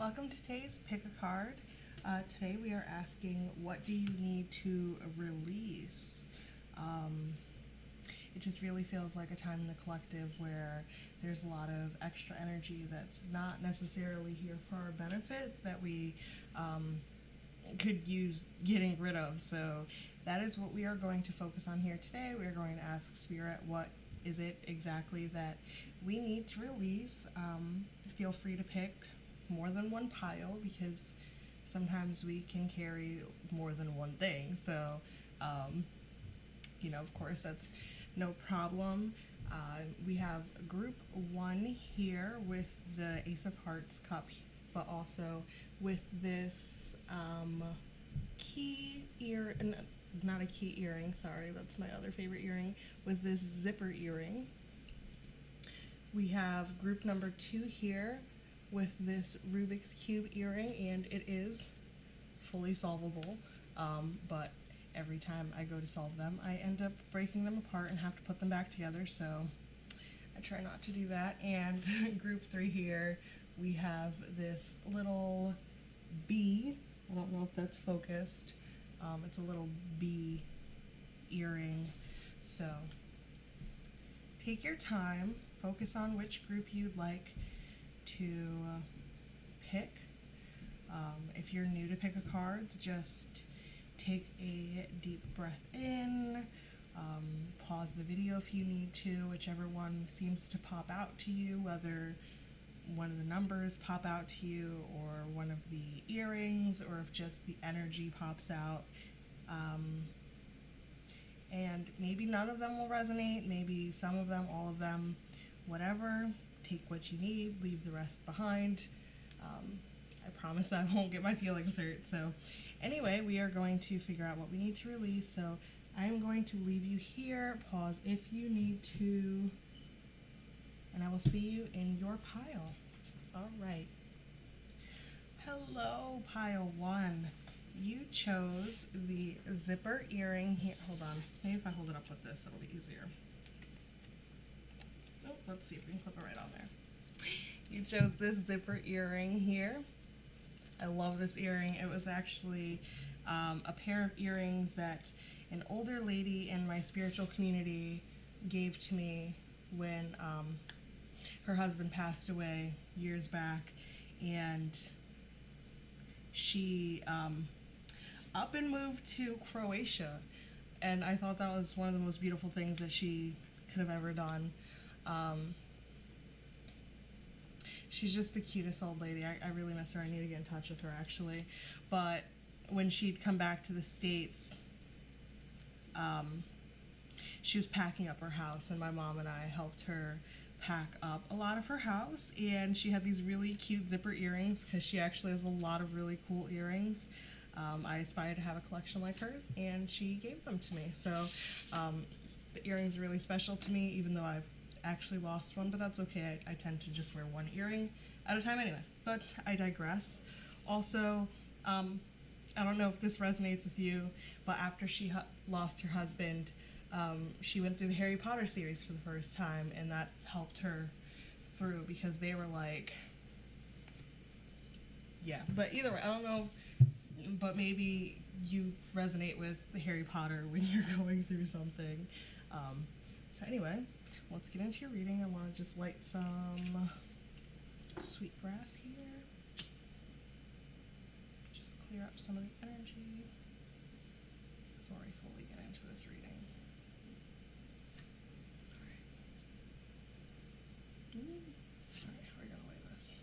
Welcome to today's Pick a Card. Today we are asking, what do you need to release? It just really feels like a time in the collective where there's a lot of extra energy that's not necessarily here for our benefit that we could use getting rid of. So that is what we are going to focus on here today. We are going to ask Spirit, what is it exactly that we need to release? Feel free to pick more than one pile because sometimes we can carry more than one thing. So, of course, that's no problem. We have group 1 here with the Ace of Hearts cup, but also with this not a key earring, sorry, that's my other favorite earring, with this zipper earring. We have group number 2 here with this Rubik's Cube earring, and it is fully solvable, but every time I go to solve them, I end up breaking them apart and have to put them back together, so I try not to do that. And group 3 here, we have this little bee. I don't know if that's focused. It's a little bee earring. So take your time, focus on which group you'd like to pick. If you're new to pick a cards, just take a deep breath in, pause the video if you need to, whichever one seems to pop out to you, whether one of the numbers pop out to you or one of the earrings, or if just the energy pops out. And maybe none of them will resonate, maybe some of them, all of them, whatever. Take what you need, leave the rest behind. I promise I won't get my feelings hurt. So anyway, we are going to figure out what we need to release. So I am going to leave you here, pause if you need to, and I will see you in your pile. All right. Hello, pile 1. You chose the zipper earring here. Hold on. Maybe if I hold it up with this, it'll be easier. Oh, let's see if we can clip it right on there. You chose this zipper earring here. I love this earring. It was actually a pair of earrings that an older lady in my spiritual community gave to me when her husband passed away years back, and she up and moved to Croatia, and I thought that was one of the most beautiful things that she could have ever done. She's just the cutest old lady. I really miss her. I need to get in touch with her, actually. But when she'd come back to the States, she was packing up her house, and my mom and I helped her pack up a lot of her house, and she had these really cute zipper earrings because she actually has a lot of really cool earrings. I aspire to have a collection like hers, and she gave them to me. So the earrings are really special to me, even though I've actually lost one, but that's okay. I tend to just wear one earring at a time anyway, but I digress. Also, I don't know if this resonates with you, but after she lost her husband, she went through the Harry Potter series for the first time, and that helped her through because they were like, yeah, but either way, I don't know, but maybe you resonate with the Harry Potter when you're going through something. So anyway, let's get into your reading. I want to just light some sweetgrass here. Just clear up some of the energy before I fully get into this reading. Alright, how are we going to lay this?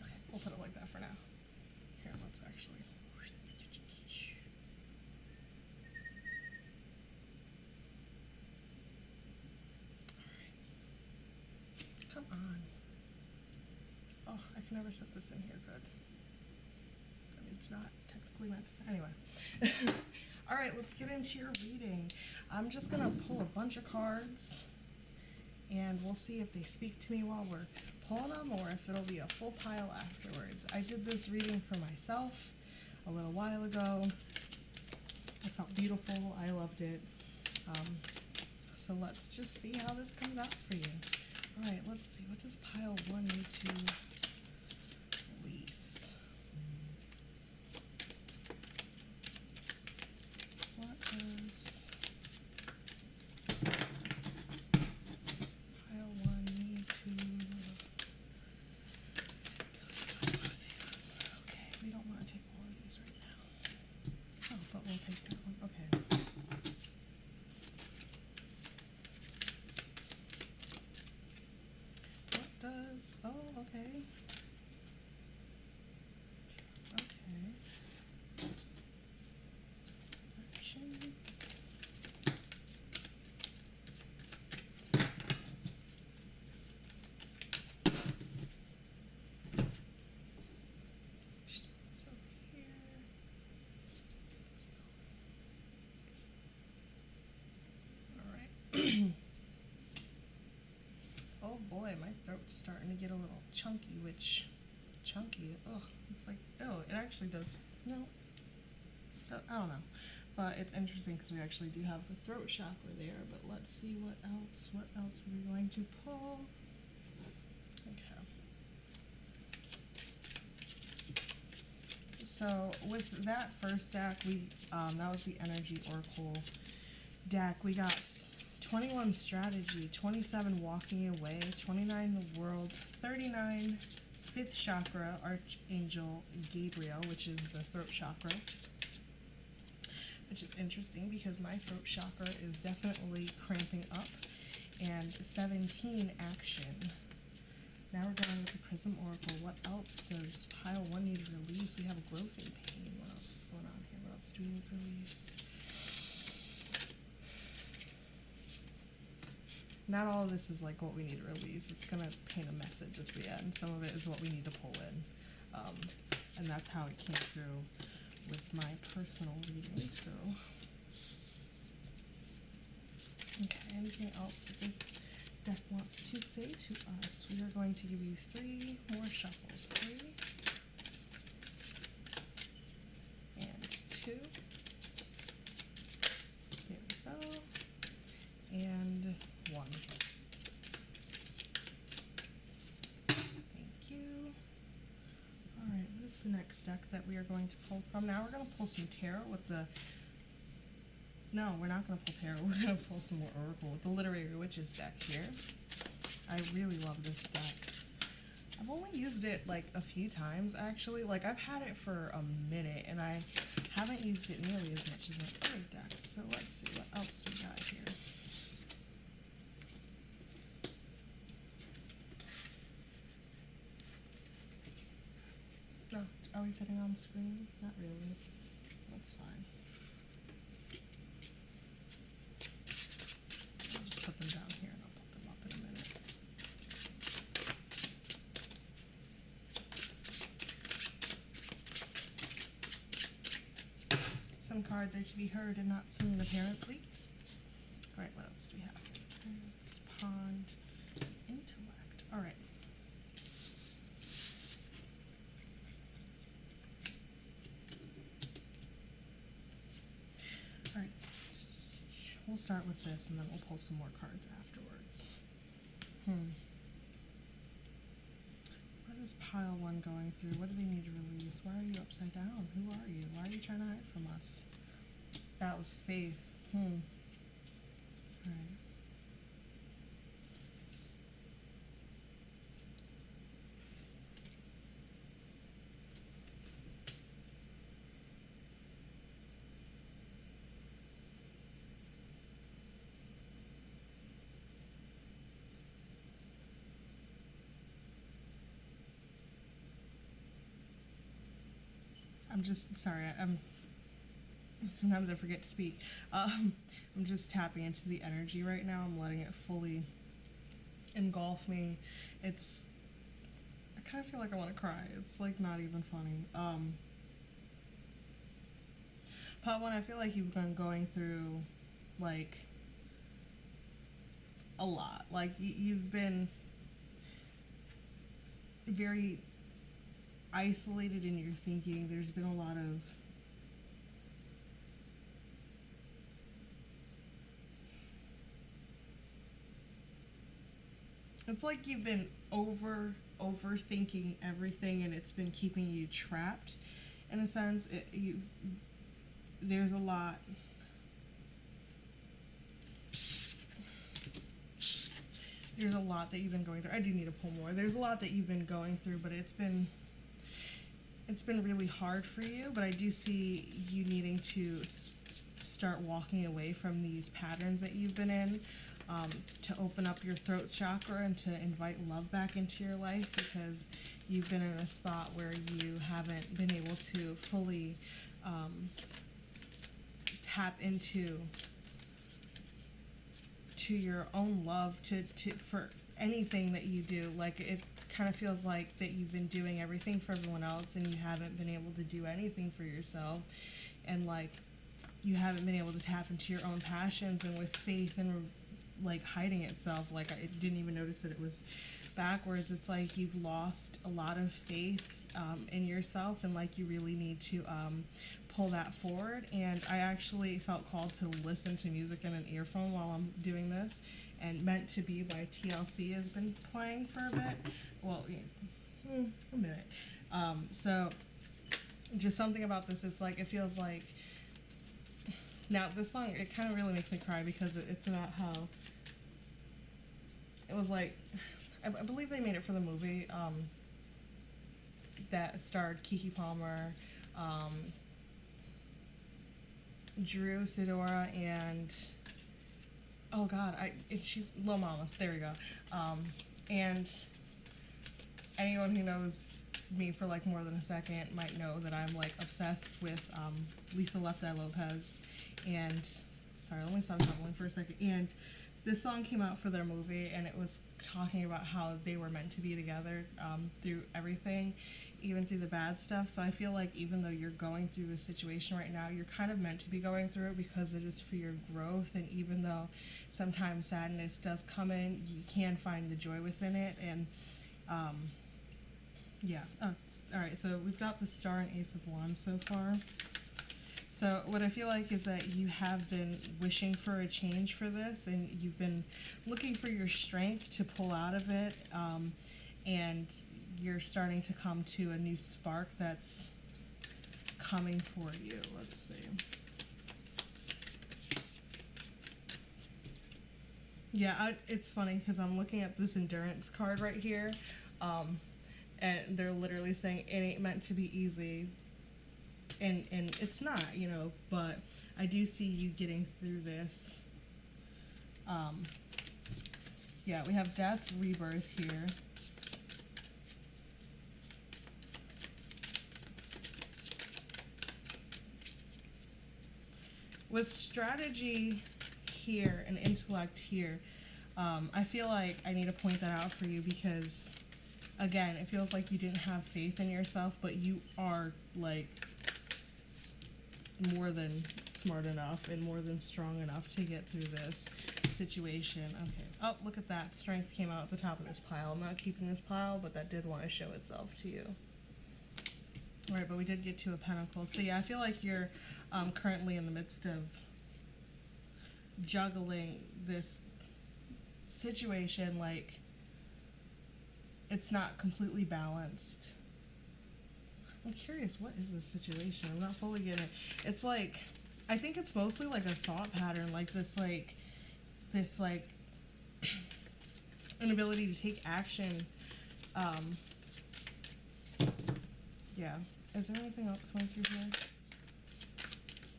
Okay, we'll put it like that for now. Here, let's actually... Come on. Oh, I can never set this in here good. I mean, it's not technically meant to. Anyway. Alright, let's get into your reading. I'm just going to pull a bunch of cards, and we'll see if they speak to me while we're pulling them, or if it'll be a full pile afterwards. I did this reading for myself a little while ago. It felt beautiful. I loved it. So let's just see how this comes out for you. Alright, let's see. What does pile 1 need to release? What does pile 1 need to... Okay, we don't want to take all of these right now. Oh, but we'll take that one. Okay. Oh, okay. Okay. Action. So here. All right. Oh boy, my throat's starting to get a little chunky, which, ugh, it's like, oh, it actually does, no, I don't know, but it's interesting because we actually do have the throat chakra there, but let's see what else are we going to pull? Okay. So with that first deck, we, that was the Energy Oracle deck, we got 21 strategy, 27 walking away, 29 the world, 39 fifth chakra, Archangel Gabriel, which is the throat chakra, which is interesting because my throat chakra is definitely cramping up, and 17 action. Now we're going with the Prism Oracle. What else does pile 1 need to release? We have a growth and pain. What else is going on here? What else do we need to release? Not all of this is like what we need to release. It's going to paint a message at the end. Some of it is what we need to pull in. And that's how it came through with my personal reading. So, okay, anything else that this deck wants to say to us? We are going to give you 3 more shuffles. 3 and 2. Here we go. And 1. Thank you. Alright, what is the next deck that we are going to pull from? Now we're going to pull some tarot with the... No, we're not going to pull tarot. We're going to pull some more oracle with the Literary Witches deck here. I really love this deck. I've only used it like a few times actually. Like I've had it for a minute and I haven't used it nearly as much as my other decks. So let's see what else we got here. No, are we fitting on screen? Not really. That's fine. I'll just put them down here and I'll put them up in a minute. Some cards are to be heard and not seen, apparently. Alright, what else do we have? Prince, Pond, Intellect. Alright. Alright. We'll start with this and then we'll pull some more cards afterwards. What is pile 1 going through? What do they need to release? Why are you upside down? Who are you? Why are you trying to hide from us? That was Faith. Alright. I'm just sorry. Sometimes I forget to speak. I'm just tapping into the energy right now. I'm letting it fully engulf me. I kind of feel like I want to cry. It's like not even funny. Part 1, I feel like you've been going through like a lot. Like you've been very isolated in your thinking. There's been a lot of It's like you've been overthinking everything, and it's been keeping you trapped in a sense. There's a lot. There's a lot that you've been going through. I do need to pull more. There's a lot that you've been going through, but it's been really hard for you. But I do see you needing to start walking away from these patterns that you've been in, to open up your throat chakra and to invite love back into your life, because you've been in a spot where you haven't been able to fully tap into your own love for anything that you do. Like, it kind of feels like that you've been doing everything for everyone else and you haven't been able to do anything for yourself, and like you haven't been able to tap into your own passions, and with faith and like hiding itself, like I didn't even notice that it was backwards. It's like you've lost a lot of faith in yourself, and like you really need to pull that forward. And I actually felt called to listen to music in an earphone while I'm doing this, and Meant to Be by TLC has been playing for a bit. Well, yeah, a minute. So just something about this, it's like, it feels like, now this song, it kind of really makes me cry, because it's about how it was like, I believe they made it for the movie that starred Keke Palmer, Drew Sidora, and oh god, she's Lil Mama. There we go. And anyone who knows me for like more than a second might know that I'm like obsessed with Lisa Left Eye Lopez. And sorry, let me stop jumbling for a second. And this song came out for their movie, and it was talking about how they were meant to be together through everything, even through the bad stuff. So I feel like even though you're going through this situation right now, you're kind of meant to be going through it because it is for your growth. And even though sometimes sadness does come in, you can find the joy within it. And yeah. All right, so we've got the Star and Ace of Wands so far. So what I feel like is that you have been wishing for a change for this, and you've been looking for your strength to pull out of it, and you're starting to come to a new spark that's coming for you. Let's see. Yeah, it's funny because I'm looking at this endurance card right here, and they're literally saying it ain't meant to be easy. And it's not, you know, but I do see you getting through this. Yeah, we have death, rebirth here. With strategy here and intellect here, I feel like I need to point that out for you because, again, it feels like you didn't have faith in yourself, but you are, like, more than smart enough and more than strong enough to get through this situation. Okay. Oh, look at that. Strength came out at the top of this pile. I'm not keeping this pile, but that did want to show itself to you. All right, but we did get to a pentacle. So yeah, I feel like you're currently in the midst of juggling this situation. Like, it's not completely balanced. I'm curious, what is this situation? I'm not fully getting it. It's like, I think it's mostly like a thought pattern, like this inability to take action. Yeah. Is there anything else coming through here?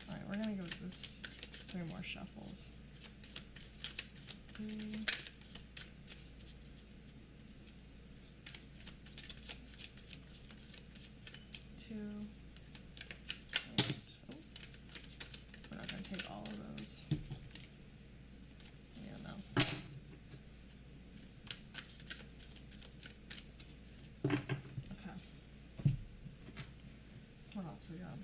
Alright, we're gonna go with this 3 more shuffles. 3, 2, and oh, we're not gonna take all of those. Yeah, no. Okay. What else we got?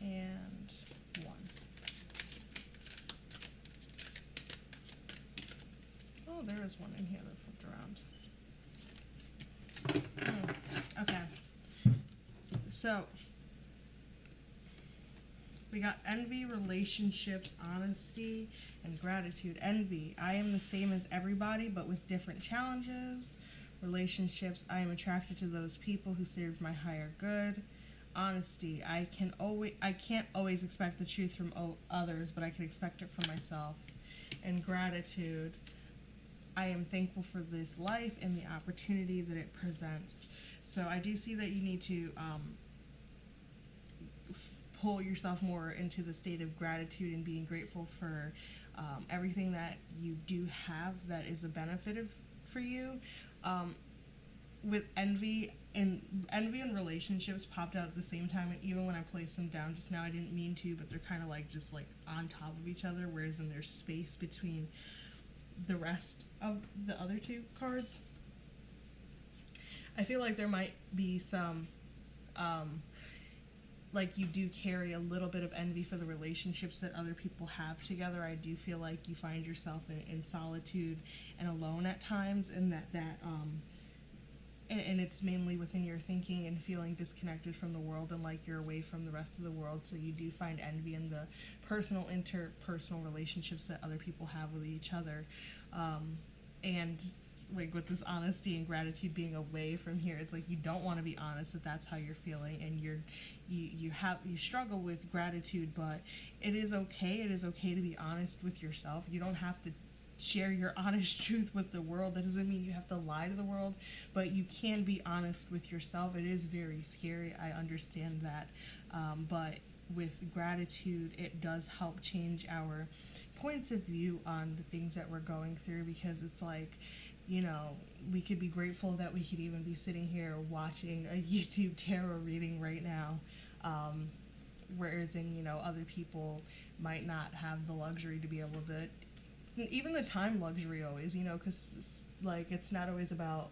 and 1. Oh, there is one in here that flipped around. Okay. So, we got envy, relationships, honesty, and gratitude. Envy, I am the same as everybody, but with different challenges. Relationships, I am attracted to those people who serve my higher good. Honesty, I can't always expect the truth from others, but I can expect it from myself. And gratitude, I am thankful for this life and the opportunity that it presents. So I do see that you need to pull yourself more into the state of gratitude and being grateful for everything that you do have that is a benefit for you. With envy and relationships popped out at the same time, and even when I placed them down just now, I didn't mean to, but they're kind of like just like on top of each other, whereas in there's space between the rest of the other two cards. I feel like there might be some like you do carry a little bit of envy for the relationships that other people have together. I do feel like you find yourself in solitude and alone at times, and and it's mainly within your thinking and feeling disconnected from the world, and like you're away from the rest of the world. So you do find envy in the interpersonal relationships that other people have with each other. And like with this honesty and gratitude being away from here, it's like you don't want to be honest that that's how you're feeling, and you struggle with gratitude, but it is okay. It is okay to be honest with yourself. You don't have to share your honest truth with the world. That doesn't mean you have to lie to the world, but you can be honest with yourself. It is very scary, I understand that, but with gratitude, it does help change our points of view on the things that we're going through, because it's like, you know, we could be grateful that we could even be sitting here watching a YouTube tarot reading right now, whereas other people might not have the luxury to be able to, even the time luxury always, because like it's not always about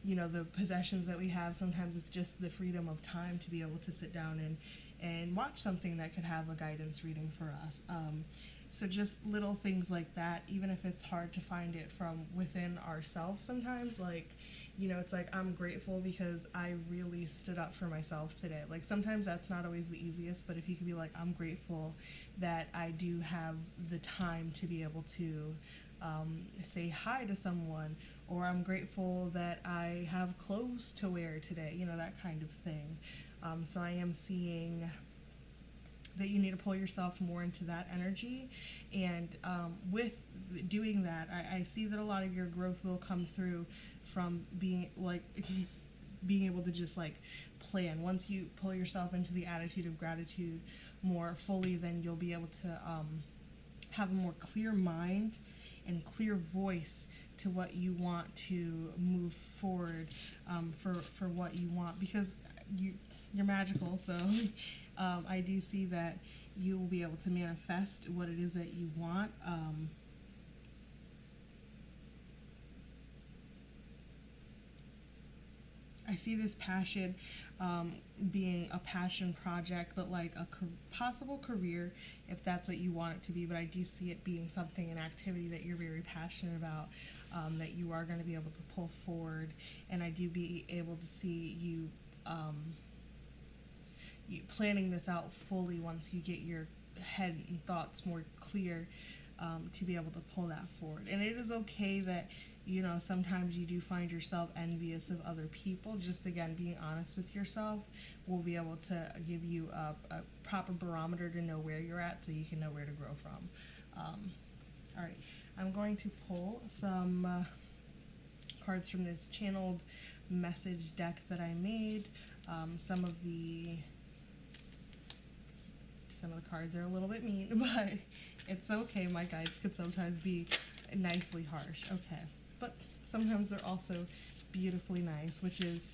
the possessions that we have. Sometimes it's just the freedom of time to be able to sit down and watch something that could have a guidance reading for us. So just little things like that, even if it's hard to find it from within ourselves sometimes, like, it's like, I'm grateful because I really stood up for myself today. Like, sometimes that's not always the easiest, but if you could be like, I'm grateful that I do have the time to be able to say hi to someone, or I'm grateful that I have clothes to wear today, that kind of thing. So I am seeing that you need to pull yourself more into that energy, and with doing that, I see that a lot of your growth will come through from being able to just like plan. Once you pull yourself into the attitude of gratitude more fully, then you'll be able to have a more clear mind and clear voice to what you want to move forward, for what you want, because you're magical. So I do see that you will be able to manifest what it is that you want. I see this passion being a passion project, but like a possible career if that's what you want it to be. But I do see it being something, an activity that you're very passionate about, that you are going to be able to pull forward. And I do be able to see you planning this out fully once you get your head and thoughts more clear, to be able to pull that forward. And it is okay that sometimes you do find yourself envious of other people. Just again, being honest with yourself will be able to give you a proper barometer to know where you're at, so you can know where to grow from. All right, I'm going to pull some cards from this channeled message deck that I made. Some of the cards are a little bit mean, but it's okay. My guides could sometimes be nicely harsh. Okay. But sometimes they're also beautifully nice, which is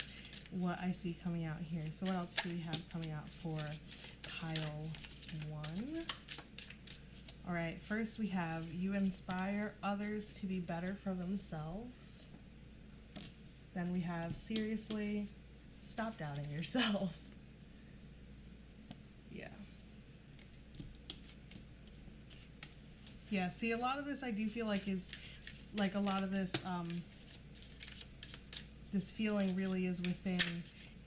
what I see coming out here. So what else do we have coming out for pile 1? All right, first we have, you inspire others to be better for themselves. Then we have, seriously, stop doubting yourself. Yeah. Yeah, see, a lot of this I do feel like is, like, a lot of this, this feeling really is within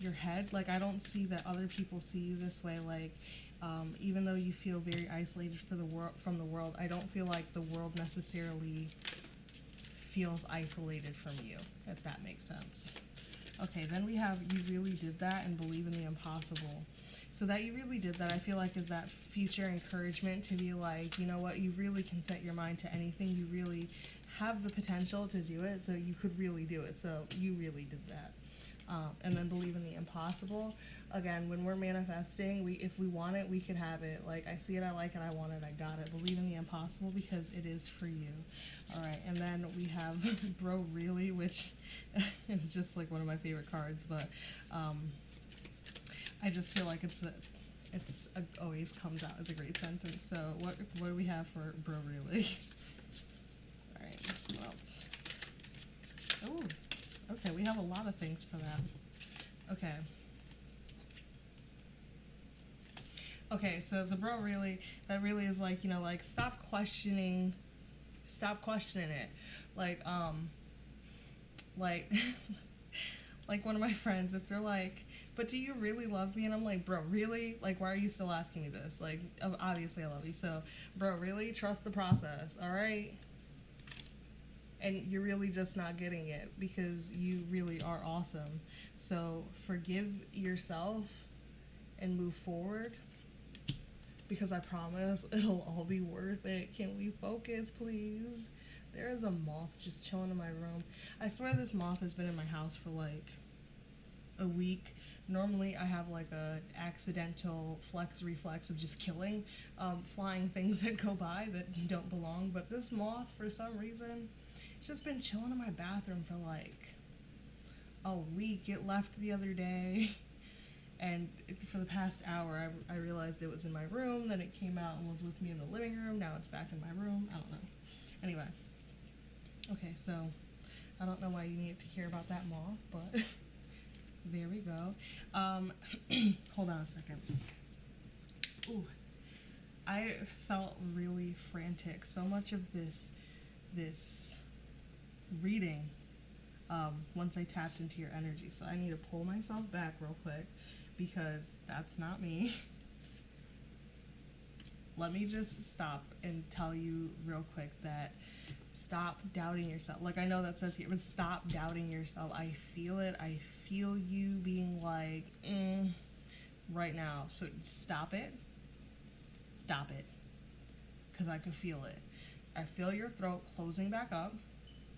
your head. Like, I don't see that other people see you this way. Like, even though you feel very isolated from the world, I don't feel like the world necessarily feels isolated from you, if that makes sense. Okay, then we have you really did that and believe in the impossible. So that you really did that, I feel like, is that future encouragement to be like, you know what, you really can set your mind to anything. You really have the potential to do it, so you could really do it. So you really did that. And then believe in the impossible. Again, when we're manifesting, if we want it, we could have it. Like, I see it, I like it, I want it, I got it. Believe in the impossible because it is for you. All right, and then we have Bro Really, which is just like one of my favorite cards, but I just feel like always comes out as a great sentence. So what do we have for Bro Really? All right, what else? Oh. Okay, we have a lot of things for that. Okay. Okay, so the Bro Really, that really is like, you know, like, stop questioning it. Like, like one of my friends, if they're like, but do you really love me? And I'm like, bro, really? Like, why are you still asking me this? Like, obviously I love you. So, bro, really? Trust the process, all right? And you're really just not getting it because you really are awesome. So forgive yourself and move forward, because I promise it'll all be worth it. Can we focus, please? There is a moth just chilling in my room. I swear this moth has been in my house for like a week. Normally I have like a accidental reflex of just killing flying things that go by that don't belong. But this moth, for some reason, just been chilling in my bathroom for like a week. It left the other day, and for the past hour I realized it was in my room. Then it came out and was with me in the living room. Now it's back in my room. I don't know. Anyway, okay, so I don't know why you needed to hear about that moth, but there we go. Hold on a second. Ooh, I felt really frantic. So much of this reading, once I tapped into your energy. So I need to pull myself back real quick because that's not me. Let me just stop and tell you real quick that stop doubting yourself. Like, I know that says here, but stop doubting yourself. I feel it. I feel you being like, right now. So stop it. Stop it. Because I could feel it. I feel your throat closing back up.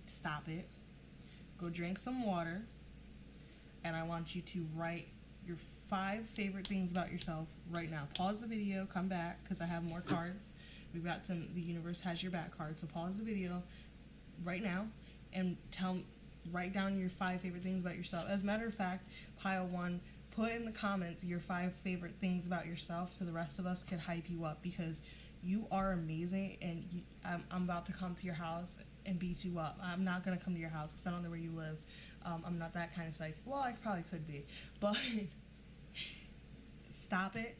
Stop it. Go drink some water. And I want you to write your 5 favorite things about yourself right now. Pause the video, come back, because I have more cards. We've got some, the universe has your back cards. So pause the video right now and write down your 5 favorite things about yourself. As a matter of fact, pile 1, put in the comments your 5 favorite things about yourself so the rest of us can hype you up, because you are amazing, and I'm about to come to your house and beat you up. I'm not going to come to your house because I don't know where you live. I'm not that kind of psychic. Well, I probably could be. But stop it.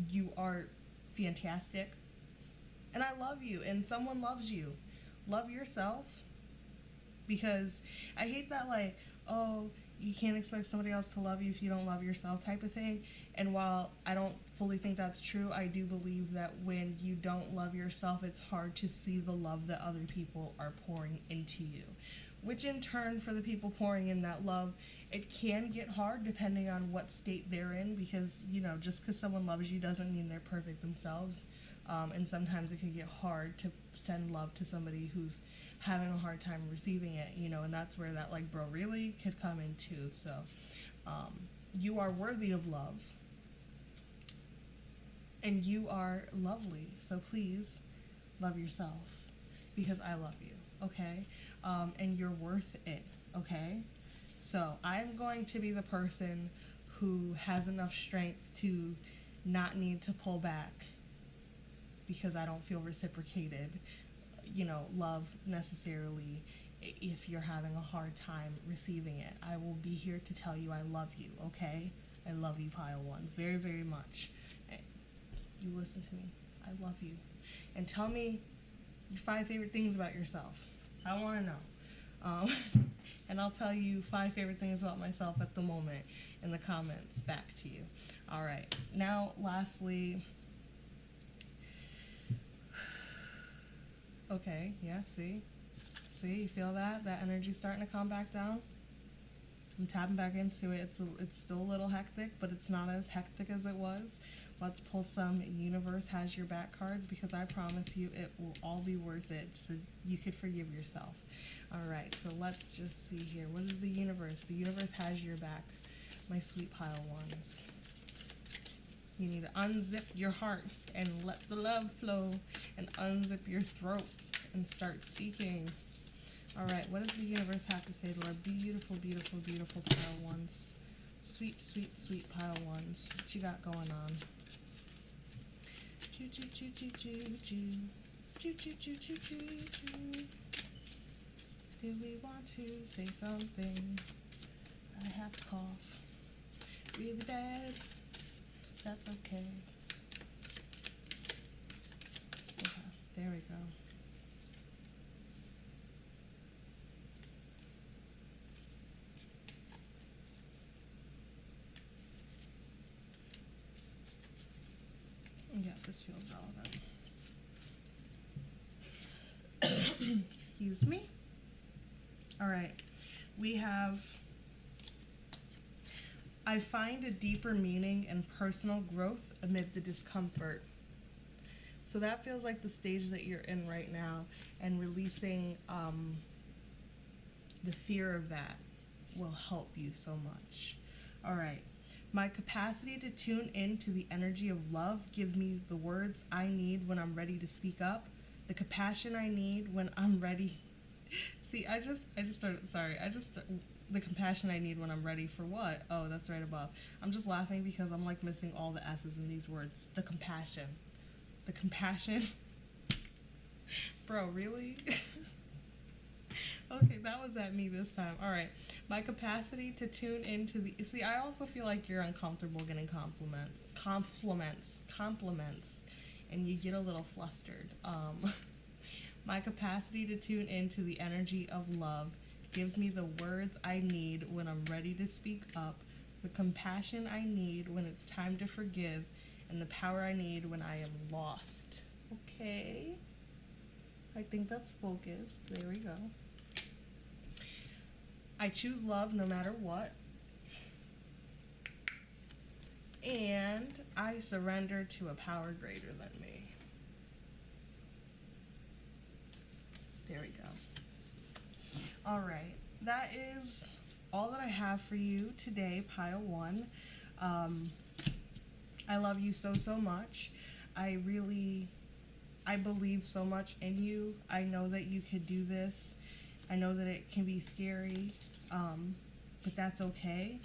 You are fantastic. And I love you. And someone loves you. Love yourself. Because I hate that, like, oh, you can't expect somebody else to love you if you don't love yourself type of thing. And while I don't fully think that's true, I do believe that when you don't love yourself, it's hard to see the love that other people are pouring into you. Which in turn, for the people pouring in that love, it can get hard depending on what state they're in, because, you know, just because someone loves you doesn't mean they're perfect themselves. And sometimes it can get hard to send love to somebody who's having a hard time receiving it, you know, and that's where that, like, bro, really could come in too. So you are worthy of love, and you are lovely. So please love yourself, because I love you, okay? And you're worth it, okay? So I'm going to be the person who has enough strength to not need to pull back because I don't feel reciprocated, you know, love necessarily if you're having a hard time receiving it. I will be here to tell you I love you, okay? I love you, pile 1, very, very much. You listen to me. I love you. And tell me Your 5 favorite things about yourself. I want to know. And I'll tell you 5 favorite things about myself at the moment in the comments back to you. All right. Now, lastly, okay, yeah, see, you feel that? That energy's starting to calm back down. I'm tapping back into it. It's still a little hectic, but it's not as hectic as it was. Let's pull some Universe Has Your Back cards, because I promise you it will all be worth it, so you could forgive yourself. All right, so let's just see here. What is the universe? The universe has your back, my sweet pile ones. You need to unzip your heart and let the love flow, and unzip your throat and start speaking. All right, what does the universe have to say to our beautiful, beautiful, beautiful pile ones? Sweet, sweet, sweet pile ones. What you got going on? Choo choo choo choo choo choo. Choo choo choo choo choo choo. Do we want to say something? I have a cough. Really bad. That's okay. Okay, there we go. Yeah, this feels relevant. Excuse me. All right, we have, I find a deeper meaning and personal growth amid the discomfort. So that feels like the stage that you're in right now, and releasing the fear of that will help you so much. All right. My capacity to tune into the energy of love gives me the words I need when I'm ready to speak up, the compassion I need when I'm ready. See, the compassion I need when I'm ready for what? Oh, that's right above. I'm just laughing because I'm like missing all the S's in these words. The compassion. Bro, really? Okay, that was at me this time. All right. My capacity to tune into the... See, I also feel like you're uncomfortable getting compliments, and you get a little flustered. My capacity to tune into the energy of love gives me the words I need when I'm ready to speak up, the compassion I need when it's time to forgive, and the power I need when I am lost. Okay. I think that's focused. There we go. I choose love no matter what. And I surrender to a power greater than me. There we go. All right. That is all that I have for you today, pile one. I love you so, so much. I believe so much in you. I know that you could do this. I know that it can be scary, but that's okay.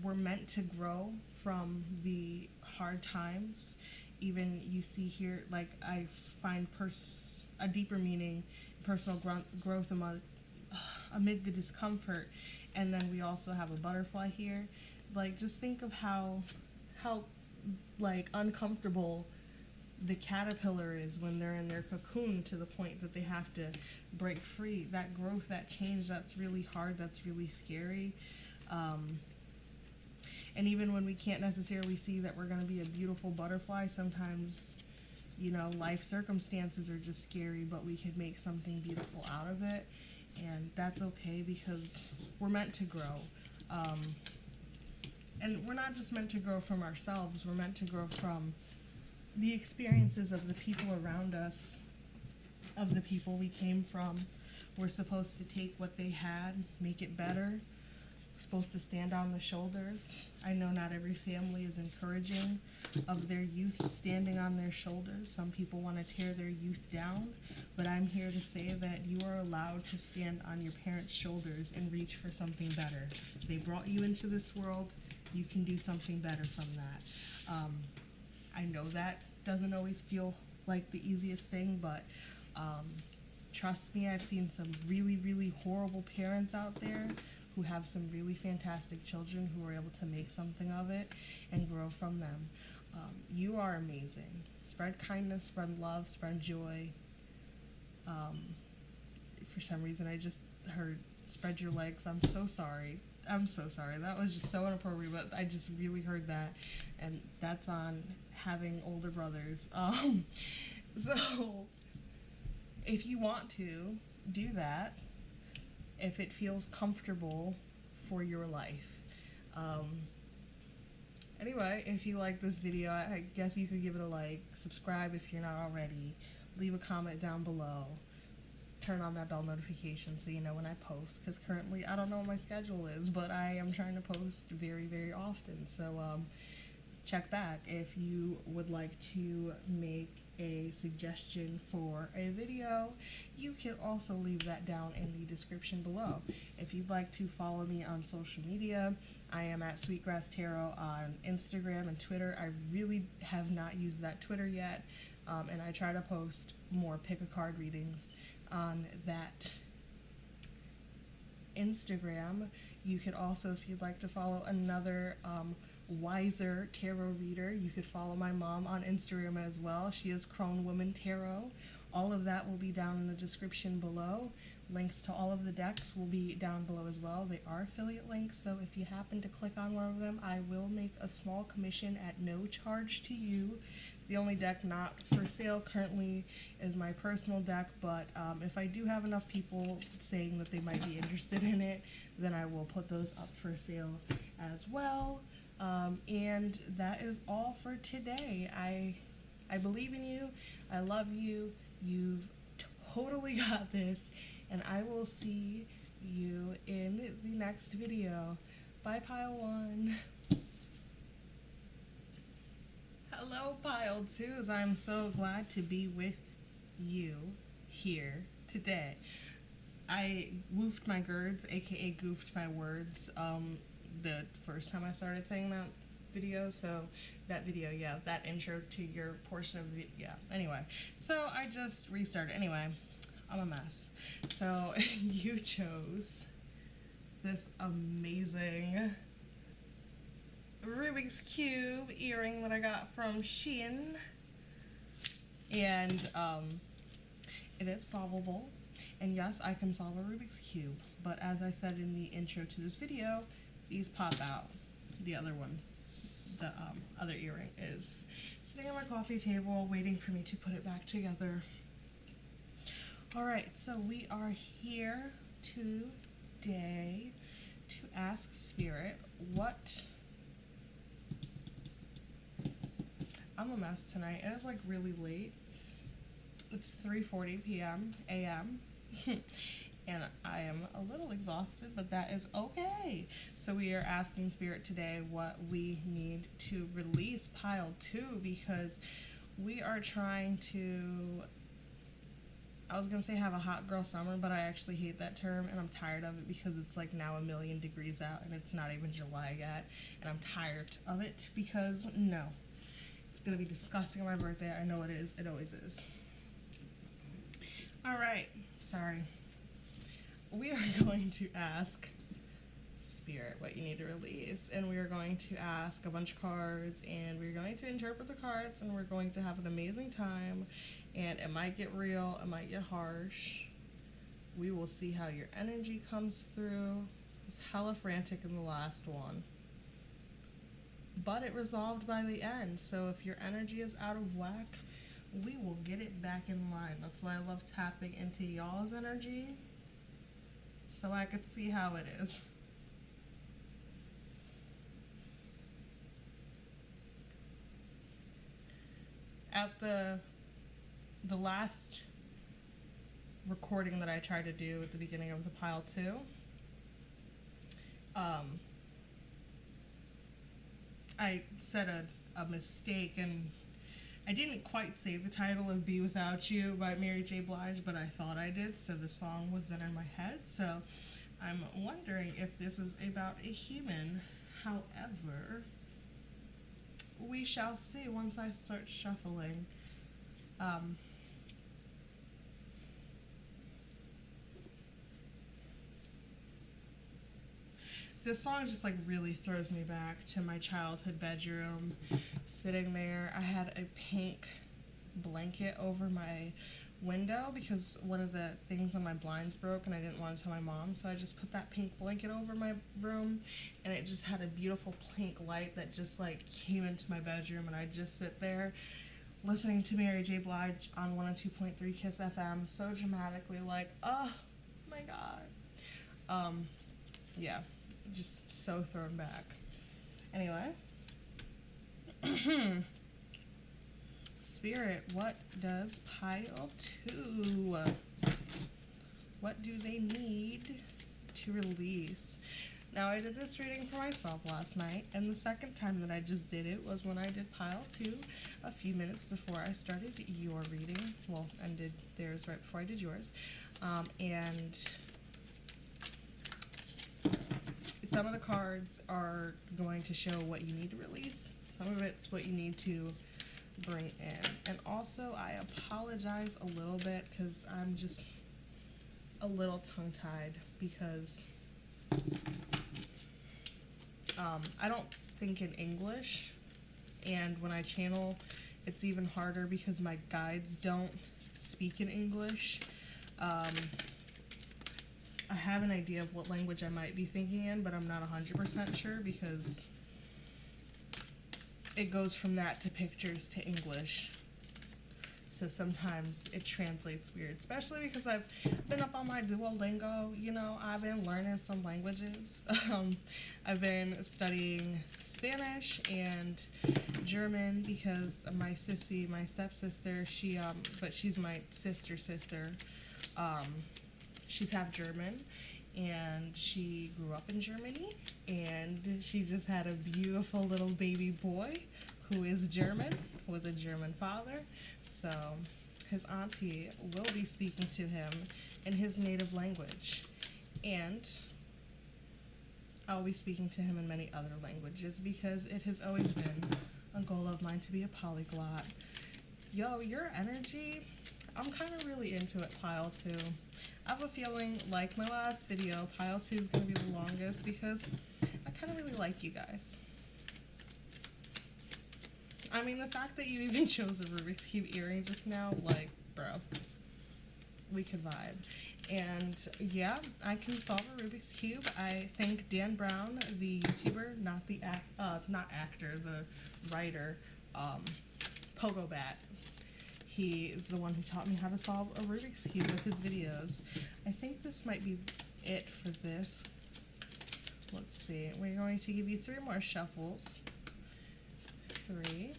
We're meant to grow from the hard times. Even you see here, like, I find a deeper meaning, personal growth amid the discomfort. And then we also have a butterfly here. Like, just think of how like uncomfortable the caterpillar is when they're in their cocoon, to the point that they have to break free. That growth, that change, that's really hard, that's really scary. And even when we can't necessarily see that we're going to be a beautiful butterfly, sometimes, you know, life circumstances are just scary, but we could make something beautiful out of it. And that's okay, because we're meant to grow. And we're not just meant to grow from ourselves, we're meant to grow from the experiences of the people around us, of the people we came from. We're supposed to take what they had, make it better. We're supposed to stand on the shoulders. I know not every family is encouraging of their youth standing on their shoulders. Some people want to tear their youth down, but I'm here to say that you are allowed to stand on your parents' shoulders and reach for something better. They brought you into this world. You can do something better from that. I know that doesn't always feel like the easiest thing, but trust me, I've seen some really, really horrible parents out there who have some really fantastic children who are able to make something of it and grow from them. You are amazing. Spread kindness, spread love, spread joy. For some reason, I just heard spread your legs. I'm so sorry. I'm so sorry. That was just so inappropriate, but I just really heard that, and that's on having older brothers. So if you want to do that, if it feels comfortable for your life. Anyway, if you like this video, I guess you could give it a like, subscribe if you're not already, leave a comment down below, turn on that bell notification so you know when I post, because currently I don't know what my schedule is, but I am trying to post very, very often. So check back if you would like to make a suggestion for a video. You can also leave that down in the description below. If you'd like to follow me on social media, I am at Sweetgrass Tarot on Instagram and Twitter. I really have not used that Twitter yet, and I try to post more pick-a-card readings on that Instagram. You could also, if you'd like to follow another wiser tarot reader, you could follow my mom on Instagram as well. She is Crone Woman Tarot. All of that will be down in the description below. Links to all of the decks will be down below as well. They are affiliate links, so if you happen to click on one of them, I will make a small commission at no charge to you. The only deck not for sale currently is my personal deck, but if I do have enough people saying that they might be interested in it, then I will put those up for sale as well. And that is all for today. I believe in you. I love you. You've totally got this. And I will see you in the next video. Bye, Pile 1. Hello, Pile 2s. I'm so glad to be with you here today. I woofed my girds, aka goofed my words, the first time I started saying that video, so that video, yeah, that intro to your portion of the video, yeah, anyway, so I just restarted. Anyway, I'm a mess. So you chose this amazing Rubik's Cube earring that I got from Shein, and it is solvable, and yes, I can solve a Rubik's Cube, but as I said in the intro to this video, these pop out. The other one, the other earring, is sitting on my coffee table waiting for me to put it back together. Alright, so we are here today to ask Spirit what... I'm a mess tonight. It is like really late. It's 3:40 p.m. a.m. and I am a little exhausted, but that is okay. So we are asking Spirit today what we need to release Pile 2, because we are trying to, I was gonna say have a hot girl summer, but I actually hate that term, and I'm tired of it because it's like now 1,000,000 degrees out and it's not even July yet, and I'm tired of it because no, it's gonna be disgusting on my birthday. I know it is. It always is. Alright, sorry. We are going to ask Spirit what you need to release, and we are going to ask a bunch of cards, and we're going to interpret the cards, and we're going to have an amazing time, and it might get real, it might get harsh. We will see how your energy comes through. It's hella frantic in the last one, but it resolved by the end, so if your energy is out of whack, we will get it back in line. That's why I love tapping into y'all's energy, so I could see how it is. At the last recording that I tried to do at the beginning of the Pile 2, I said a mistake, and I didn't quite say the title of Be Without You by Mary J. Blige, but I thought I did, so the song was then in my head, so I'm wondering if this is about a human. However, we shall see once I start shuffling. This song just like really throws me back to my childhood bedroom, sitting there. I had a pink blanket over my window because one of the things on my blinds broke and I didn't want to tell my mom, so I just put that pink blanket over my room, and it just had a beautiful pink light that just like came into my bedroom, and I just sit there listening to Mary J. Blige on 102.3 Kiss FM so dramatically, like, oh my god. Yeah, just so thrown back. Anyway. Spirit, what does pile 2? What do they need to release? Now, I did this reading for myself last night, and the second time that I just did it was when I did pile 2 a few minutes before I started your reading. Well, and did theirs right before I did yours. And some of the cards are going to show what you need to release. Some of it's what you need to bring in. And also, I apologize a little bit because I'm just a little tongue-tied because I don't think in English, and when I channel, it's even harder because my guides don't speak in English. I have an idea of what language I might be thinking in, but I'm not 100% sure because it goes from that to pictures to English. So sometimes it translates weird, especially because I've been up on my Duolingo, you know, I've been learning some languages. I've been studying Spanish and German because my sissy, my stepsister, but she's my sister, she's half German, and she grew up in Germany, and she just had a beautiful little baby boy who is German with a German father. So his auntie will be speaking to him in his native language, and I'll be speaking to him in many other languages because it has always been a goal of mine to be a polyglot. Yo, your energy, I'm kind of really into it, pile 2. I have a feeling, like my last video, pile 2 is going to be the longest because I kind of really like you guys. I mean, the fact that you even chose a Rubik's Cube earring just now, like, bro, we could vibe. And yeah, I can solve a Rubik's Cube. I thank Dan Brown, the YouTuber, not the actor, the writer, Pogobat. He is the one who taught me how to solve a Rubik's Cube with his videos. I think this might be it for this. Let's see. We're going to give you 3 more shuffles. 3.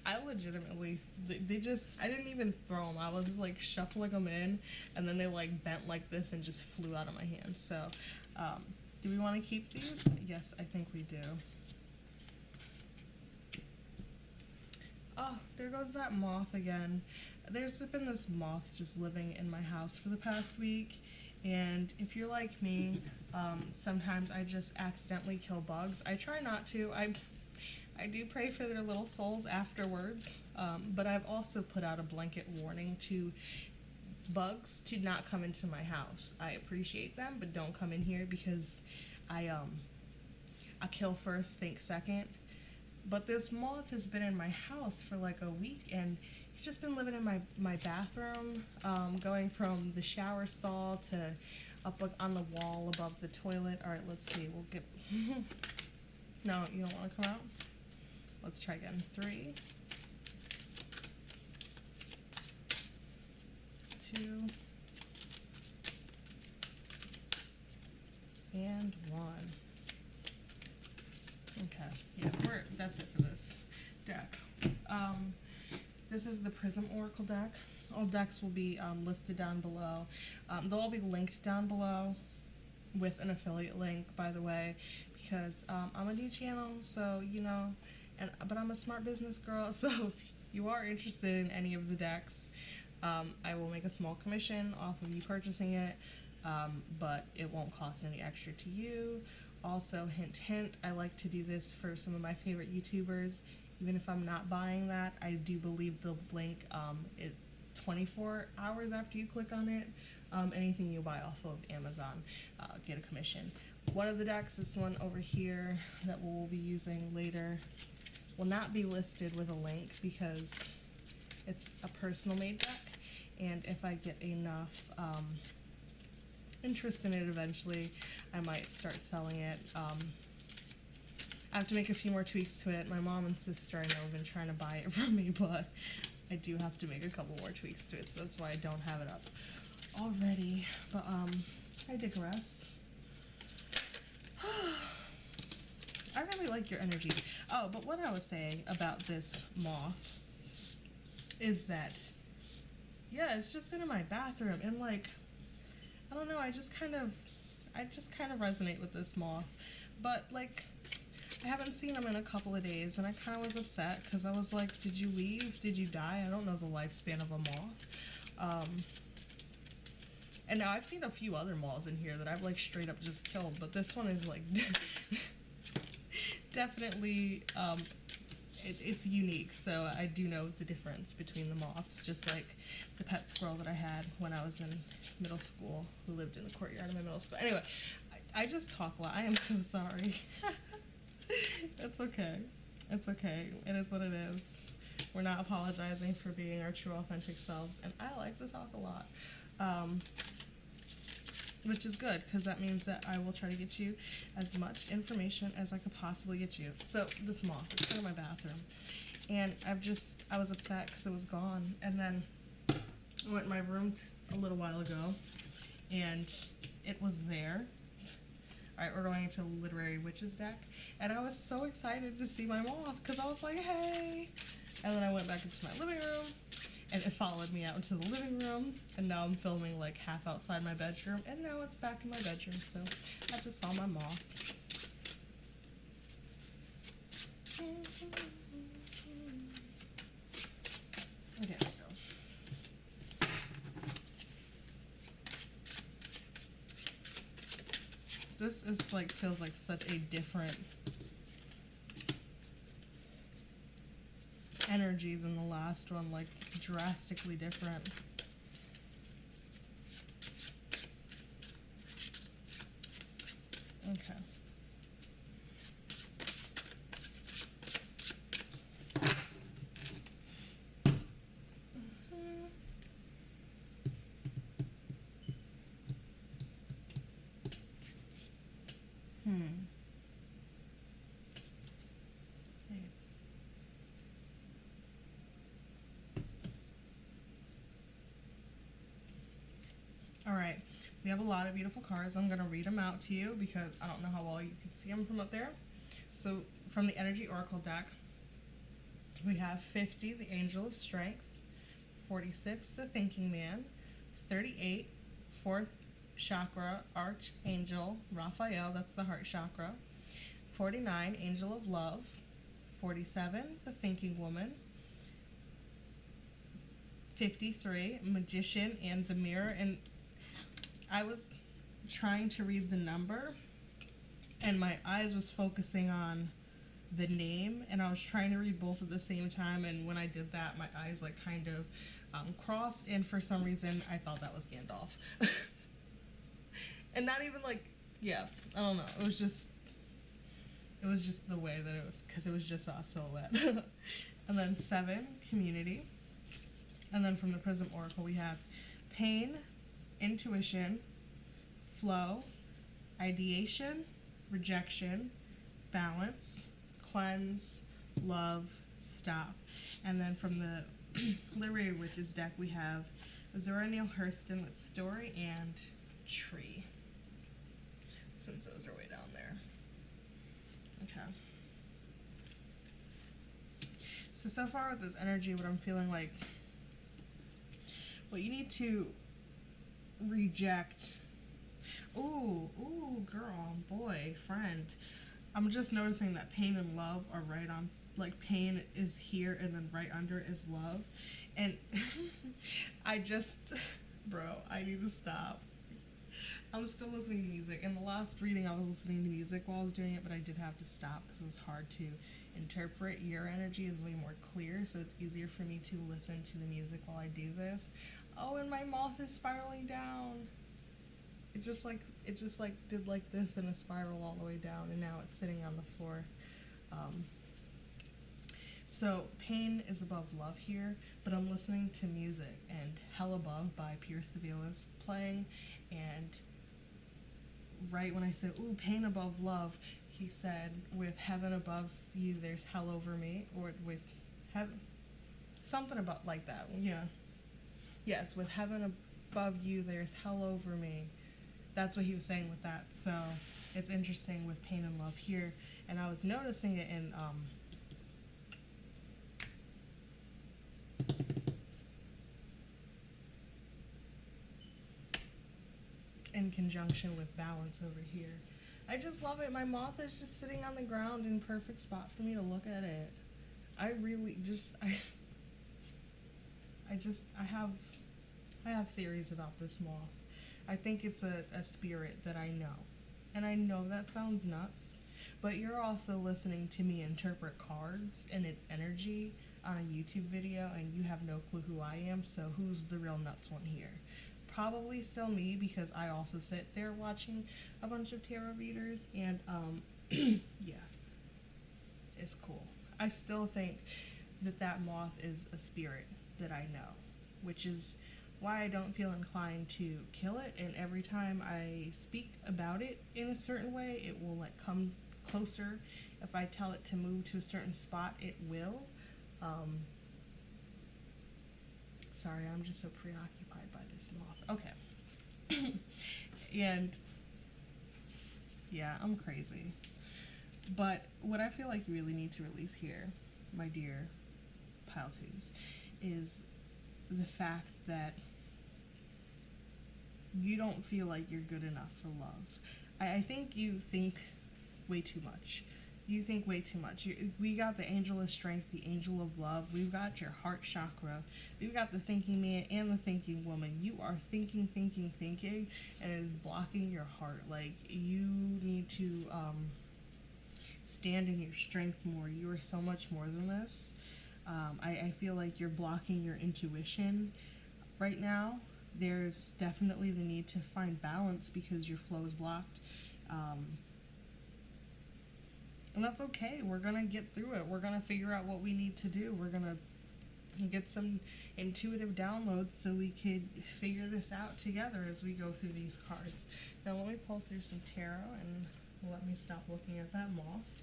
I legitimately, I didn't even throw them. I was just like shuffling them in, and then they like bent like this and just flew out of my hand. So, do we want to keep these? Yes, I think we do. Oh, there goes that moth again. There's been this moth just living in my house for the past week, and if you're like me, sometimes I just accidentally kill bugs. I try not to. I do pray for their little souls afterwards, but I've also put out a blanket warning to bugs to not come into my house. I appreciate them, but don't come in here because I kill first, think second. But this moth has been in my house for like a week, and he's just been living in my bathroom, going from the shower stall to up like on the wall above the toilet. All right, let's see. We'll get. No, you don't want to come out? Let's try again. 3, 2, and 1. Okay, yeah, that's it for this deck. This is the Prism Oracle deck. All decks will be listed down below. They'll all be linked down below with an affiliate link, by the way, because I'm a new channel, so, you know, but I'm a smart business girl, so if you are interested in any of the decks, I will make a small commission off of you purchasing it, but it won't cost any extra to you. Also, hint, hint, I like to do this for some of my favorite YouTubers. Even if I'm not buying that, I do believe the link, 24 hours after you click on it, anything you buy off of Amazon, get a commission. One of the decks, this one over here that we'll be using later, will not be listed with a link because It's a personal made deck, and if I get enough interest in it eventually, I might start selling it. I have to make a few more tweaks to it. My mom and sister I know have been trying to buy it from me, but I do have to make a couple more tweaks to it, so that's why I don't have it up already. But I digress. I really like your energy. Oh, but what I was saying about this moth is that, yeah, it's just been in my bathroom, and like, I don't know, I just kind of resonate with this moth. But like, I haven't seen him in a couple of days, and I kind of was upset because I was like, did you leave? Did you die? I don't know the lifespan of a moth. And now I've seen a few other moths in here that I've like straight up just killed, but this one is like definitely, it's unique, so I do know the difference between the moths, just like the pet squirrel that I had when I was in middle school, who lived in the courtyard of my middle school. Anyway, I just talk a lot. I am so sorry. It's okay. It's okay. It is what it is. We're not apologizing for being our true authentic selves, and I like to talk a lot. Which is good, because that means that I will try to get you as much information as I could possibly get you. So this moth, it's in my bathroom, and I was upset because it was gone, and then I went in my room a little while ago, and it was there. All right, we're going into Literary Witches deck, and I was so excited to see my moth, because I was like, hey, and then I went back into my living room, and it followed me out into the living room, and now I'm filming like half outside my bedroom, and now it's back in my bedroom, so I just saw my moth. Okay, there we go. This is like, feels like such a different energy than the last one, like drastically different. Okay. All right, we have a lot of beautiful cards. I'm going to read them out to you because I don't know how well you can see them from up there. So from the Energy Oracle deck, we have 50, the Angel of Strength, 46, the Thinking Man, 38, 4th Chakra, Archangel Raphael, that's the heart chakra, 49, Angel of Love, 47, the Thinking Woman, 53, Magician and the Mirror. And I was trying to read the number, and my eyes was focusing on the name, and I was trying to read both at the same time, and when I did that, my eyes like kind of crossed, and for some reason I thought that was Gandalf. And not even like, yeah, I don't know, it was just the way that it was, because it was just a silhouette. And then 7, Community. And then from the Prism Oracle we have Pain, Intuition, Flow, Ideation, Rejection, Balance, Cleanse, Love, Stop. And then from the Literary Witches deck we have Zora Neale Hurston with Story and Tree, since those are way down there. Okay. So far with this energy, what I'm feeling like, what you need to reject. Ooh, girl, boy, friend. I'm just noticing that pain and love are right on, like pain is here and then right under is love. And bro, I need to stop. I'm still listening to music. In the last reading, I was listening to music while I was doing it, but I did have to stop because it was hard to interpret. Your energy is way more clear, so it's easier for me to listen to the music while I do this. Oh, and my moth is spiraling down. It just did like this in a spiral all the way down, and now it's sitting on the floor. So pain is above love here, but I'm listening to music, and Hell Above by Pierce the Veil is playing, and right when I said, ooh, pain above love, he said, with heaven above you, there's hell over me, or with heaven, something about like that, yeah. Yes, with heaven above you, there's hell over me. That's what he was saying with that. So it's interesting with pain and love here, and I was noticing it in conjunction with balance over here. I just love it. My moth is just sitting on the ground in perfect spot for me to look at it. I really just I have theories about this moth. I think it's a spirit that I know. And I know that sounds nuts, but you're also listening to me interpret cards and its energy on a YouTube video, and you have no clue who I am, so who's the real nuts one here? Probably still me, because I also sit there watching a bunch of tarot readers, and yeah, it's cool. I still think that moth is a spirit that I know, which is why I don't feel inclined to kill it, and every time I speak about it in a certain way, it will like come closer. If I tell it to move to a certain spot, it will. Sorry, I'm just so preoccupied by this moth. Okay. And yeah, I'm crazy. But what I feel like you really need to release here, my dear pile twos, is the fact that you don't feel like you're good enough for love. I think you think way too much. You think way too much. We got the angel of strength, the angel of love. We've got your heart chakra. We've got the thinking man and the thinking woman. You are thinking, and it is blocking your heart. Like, you need to stand in your strength more. You are so much more than this. I feel like you're blocking your intuition right now. There's definitely the need to find balance because your flow is blocked. And that's okay. We're going to get through it. We're going to figure out what we need to do. We're going to get some intuitive downloads so we could figure this out together as we go through these cards. Now let me pull through some tarot and let me stop looking at that moth.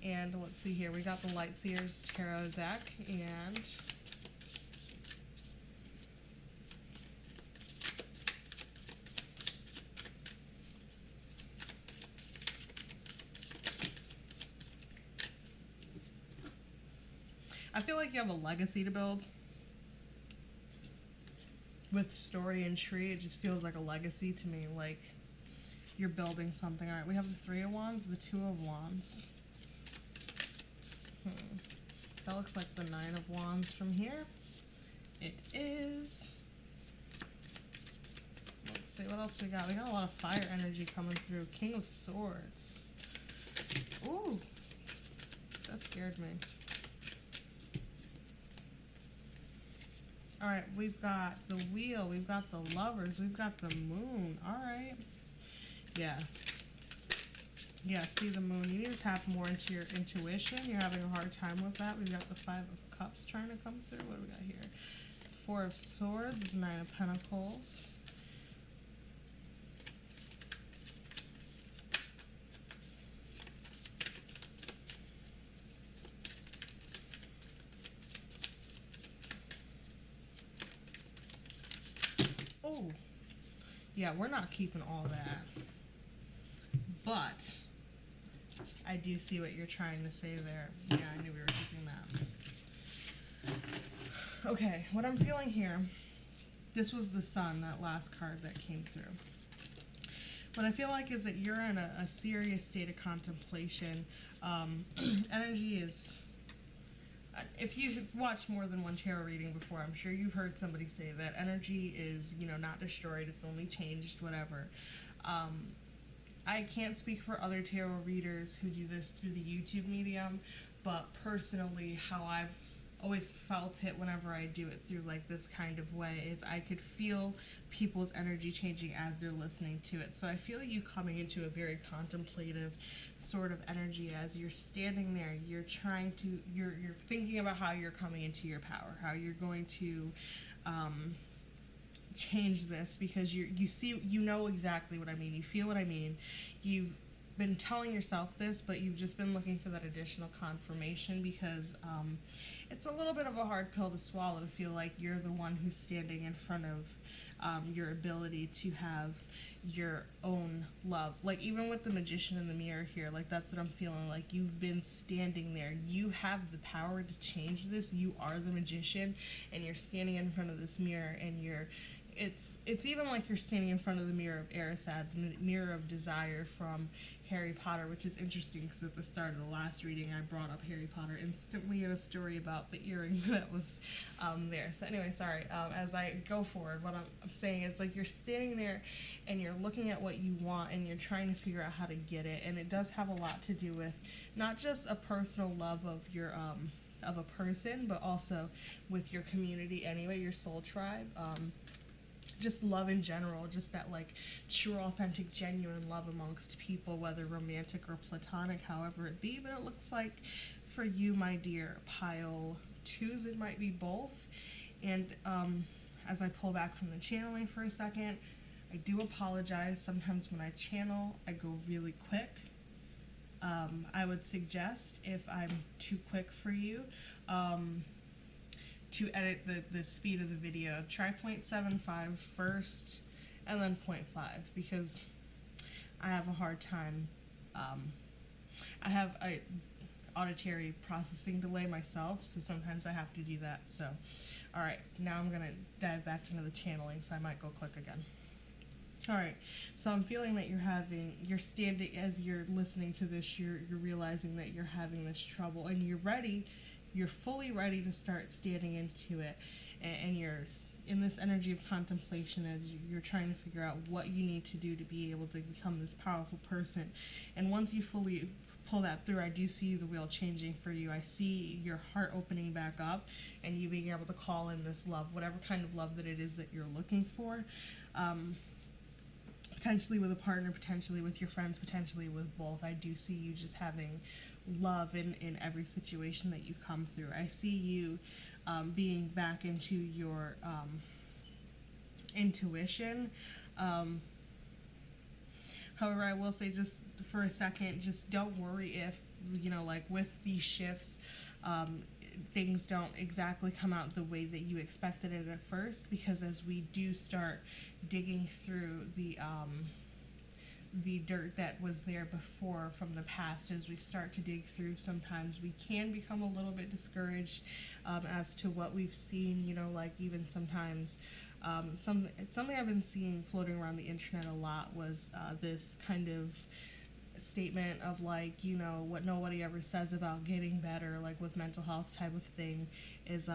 And let's see here. We got the Lightseers Tarot deck, and I feel like you have a legacy to build. With story and tree, it just feels like a legacy to me, like you're building something. All right, we have the Three of Wands, the Two of Wands. That looks like the Nine of Wands from here. It is. Let's see, what else we got? We got a lot of fire energy coming through. King of Swords. Ooh, that scared me. All right, we've got the Wheel, we've got the Lovers, we've got the Moon. All right. Yeah. Yeah, see the Moon. You need to tap more into your intuition. You're having a hard time with that. We've got the Five of Cups trying to come through. What do we got here? Four of Swords, Nine of Pentacles. Oh, yeah, we're not keeping all that. But I do see what you're trying to say there. Yeah, I knew we were keeping that. Okay, what I'm feeling here, this was the Sun, that last card that came through. What I feel like is that you're in a serious state of contemplation. Energy is... If you've watched more than one tarot reading before, I'm sure you've heard somebody say that energy is, not destroyed, it's only changed, whatever. I can't speak for other tarot readers who do this through the YouTube medium, but personally, how I've always felt it whenever I do it through like this kind of way, is I could feel people's energy changing as they're listening to it. So I feel you coming into a very contemplative sort of energy as you're standing there. You're trying to, you're thinking about how you're coming into your power, how you're going to change this, because you see, you know exactly what I mean, you feel what I mean. You've been telling yourself this, but you've just been looking for that additional confirmation, because it's a little bit of a hard pill to swallow to feel like you're the one who's standing in front of your ability to have your own love. Like even with the Magician in the mirror here, like that's what I'm feeling, like you've been standing there, you have the power to change this, you are the magician, and you're standing in front of this mirror, and it's even like you're standing in front of the mirror of Erised, the mirror of desire from Harry Potter, which is interesting because at the start of the last reading I brought up Harry Potter instantly in a story about the earring that was there. So anyway, sorry, as I go forward, what I'm saying is like you're standing there and you're looking at what you want and you're trying to figure out how to get it, and it does have a lot to do with not just a personal love of your of a person, but also with your community anyway, your soul tribe. Just love in general, just that like true, authentic, genuine love amongst people, whether romantic or platonic, however it be. But it looks like for you, my dear, pile 2s, it might be both. And as I pull back from the channeling for a second, I do apologize. Sometimes when I channel, I go really quick. I would suggest, if I'm too quick for you, to edit the speed of the video, try 0.75 first and then 0.5, because I have a hard time, I have a auditory processing delay myself, so sometimes I have to do that. So alright, now I'm gonna dive back into the channeling, so I might go quick again. Alright, so I'm feeling that you're standing, as you're listening to this, you're realizing that you're having this trouble, and you're fully ready to start standing into it, and you're in this energy of contemplation as you're trying to figure out what you need to do to be able to become this powerful person. And once you fully pull that through, I do see the wheel changing for you. I see your heart opening back up and you being able to call in this love, whatever kind of love that it is that you're looking for. Potentially with a partner, potentially with your friends, potentially with both. I do see you just having love in every situation that you come through. I see you being back into your intuition. However, I will say, just for a second, just don't worry if, like with these shifts, things don't exactly come out the way that you expected it at first, because as we do start digging through the dirt that was there before from the past, as we start to dig through, sometimes we can become a little bit discouraged as to what we've seen, like even sometimes something I've been seeing floating around the internet a lot was this kind of statement of like, what nobody ever says about getting better, like with mental health type of thing, is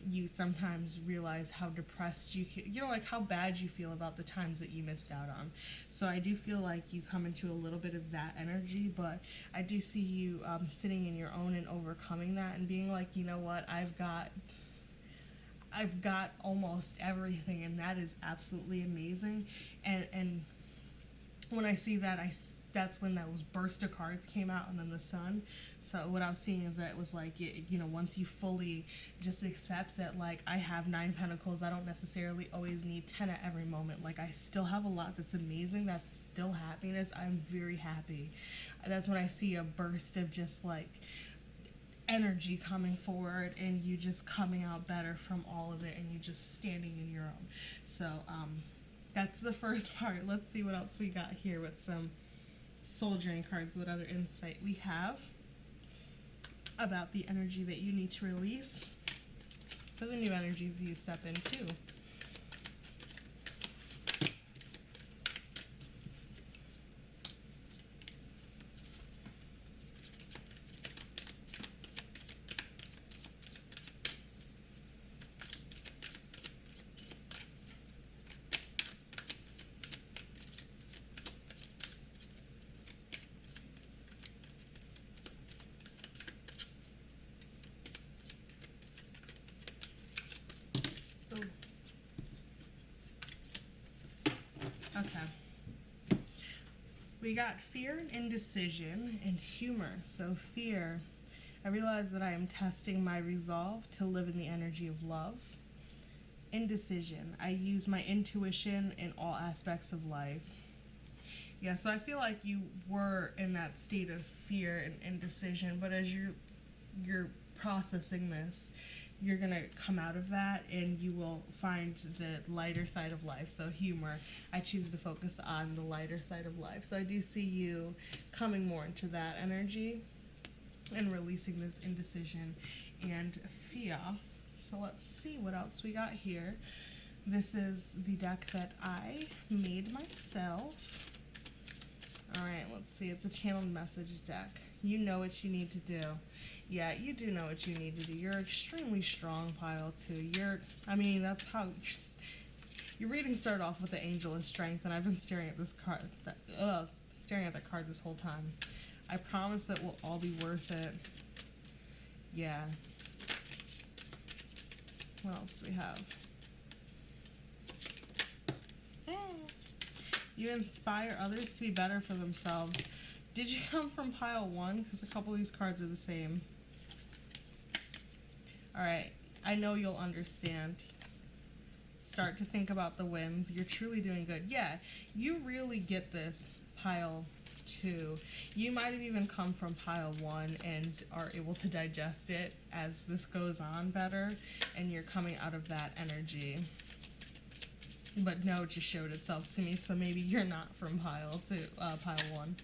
you sometimes realize how depressed you can, like how bad you feel about the times that you missed out on. So I do feel like you come into a little bit of that energy, but I do see you sitting in your own and overcoming that and being like, you know what, I've got almost everything, and that is absolutely amazing. And when I see that, that's when those burst of cards came out, and then the sun. So what I was seeing is that it was like, once you fully just accept that, like, I have 9 pentacles, I don't necessarily always need 10 at every moment. Like, I still have a lot that's amazing, that's still happiness. I'm very happy. That's when I see a burst of just like energy coming forward, and you just coming out better from all of it, and you just standing in your own. So that's the first part. Let's see what else we got here with some soldiering cards, what other insight we have about the energy that you need to release for the new energy you step into. We got fear and indecision and humor. So fear, I realize that I am testing my resolve to live in the energy of love. Indecision, I use my intuition in all aspects of life. Yeah, so I feel like you were in that state of fear and indecision, but as you're processing this, you're gonna come out of that and you will find the lighter side of life. So humor, I choose to focus on the lighter side of life. So I do see you coming more into that energy and releasing this indecision and fear. So let's see what else we got here. This is the deck that I made myself. All right, let's see. It's a channeled message deck. You know what you need to do. Yeah, you do know what you need to do. You're extremely strong, pile two. That's how your reading started off with the Angel of Strength, and I've been staring at this card, staring at that card this whole time. I promise it will all be worth it. Yeah. What else do we have? You inspire others to be better for themselves. Did you come from pile one? Because a couple of these cards are the same. Alright, I know you'll understand. Start to think about the wins. You're truly doing good. Yeah, you really get this, pile two. You might have even come from pile one and are able to digest it as this goes on better, and you're coming out of that energy. But no, it just showed itself to me, so maybe you're not from pile one.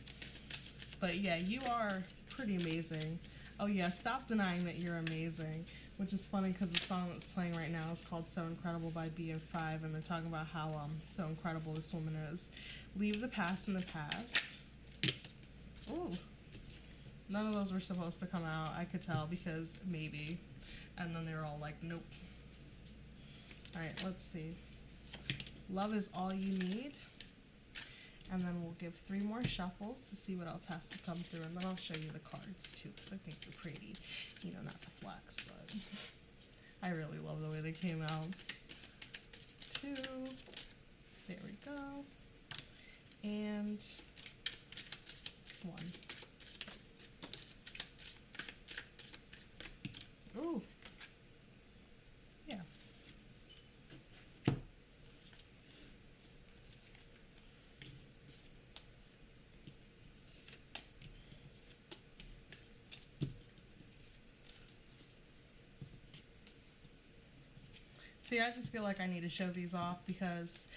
But yeah, you are pretty amazing. Oh yeah, stop denying that you're amazing. Which is funny because the song that's playing right now is called So Incredible by BF5, and they're talking about how so incredible this woman is. Leave the past in the past. Ooh. None of those were supposed to come out, I could tell, because maybe. And then they were all like, nope. Alright, let's see. Love is all you need. And then we'll give 3 more shuffles to see what else has to come through. And then I'll show you the cards too, because I think they're pretty. You know, not to flex, but I really love the way they came out. 2. There we go. And 1. Ooh. Yeah. See, I just feel like I need to show these off because,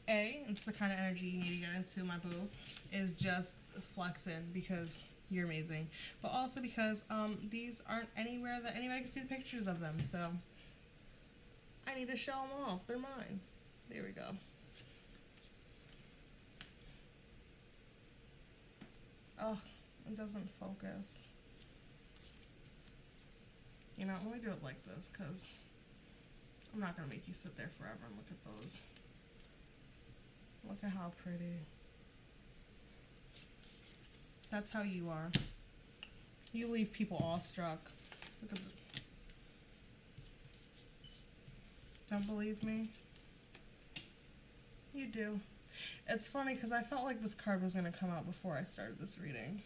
A, it's the kind of energy you need to get into, my boo, is just flexing because you're amazing. But also because these aren't anywhere that anybody can see the pictures of them, so I need to show them off. They're mine. There we go. Oh, it doesn't focus. You know, let me do it like this because I'm not going to make you sit there forever and look at those. Look at how pretty. That's how you are. You leave people awestruck. Look at the... Don't believe me? You do. It's funny because I felt like this card was going to come out before I started this reading.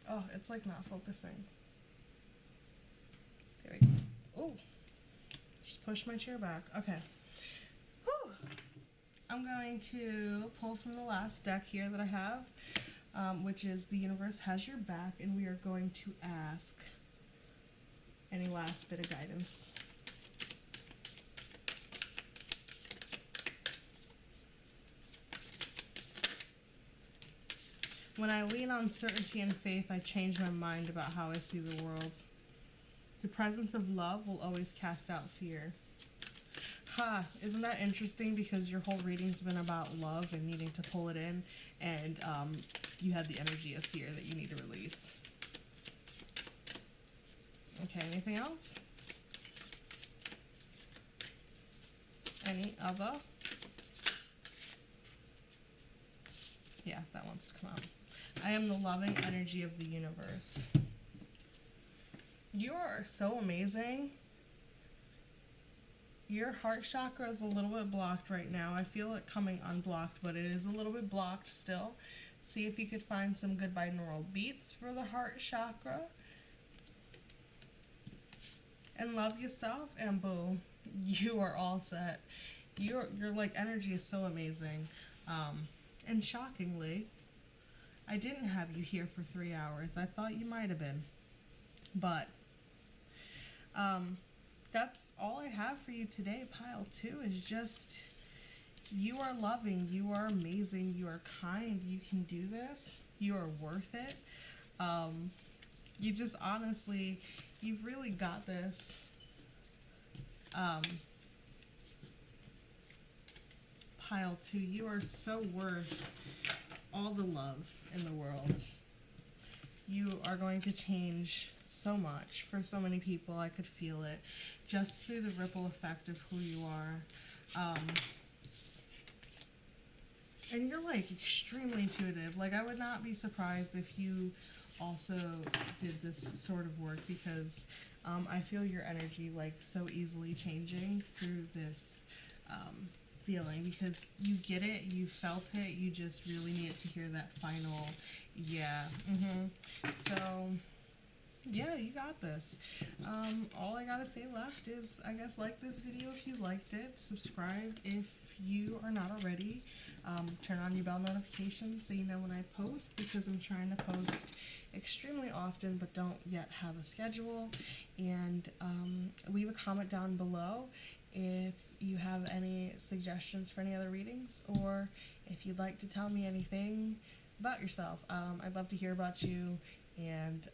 Oh, it's like not focusing. There we go. Oh. Just push my chair back. Okay. Whew. I'm going to pull from the last deck here that I have, which is The Universe Has Your Back, and we are going to ask any last bit of guidance. When I lean on certainty and faith, I change my mind about how I see the world. The presence of love will always cast out fear. Ha, isn't that interesting? Because your whole reading's been about love and needing to pull it in, and you had the energy of fear that you need to release. Okay, anything else? Any other? Yeah, that wants to come out. I am the loving energy of the universe. You are so amazing. Your heart chakra is a little bit blocked right now. I feel it coming unblocked, but it is a little bit blocked still. See if you could find some good binaural beats for the heart chakra. And love yourself, and boom, you are all set. Your like energy is so amazing. And shockingly, I didn't have you here for 3 hours. I thought you might have been. But that's all I have for you today, pile 2, is just you are loving, you are amazing, you are kind, you can do this, you are worth it. You just honestly, you've really got this. Pile 2, you are so worth all the love in the world. You are going to change so much for so many people. I could feel it just through the ripple effect of who you are. And you're like extremely intuitive. Like, I would not be surprised if you also did this sort of work, because I feel your energy like so easily changing through this feeling, because you get it, you felt it, you just really needed to hear that final yeah. So yeah, you got this. All I gotta say left is, I guess, like this video if you liked it, subscribe if you are not already, turn on your bell notifications so you know when I post, because I'm trying to post extremely often but don't yet have a schedule. And leave a comment down below if you have any suggestions for any other readings, or if you'd like to tell me anything about yourself. I'd love to hear about you, and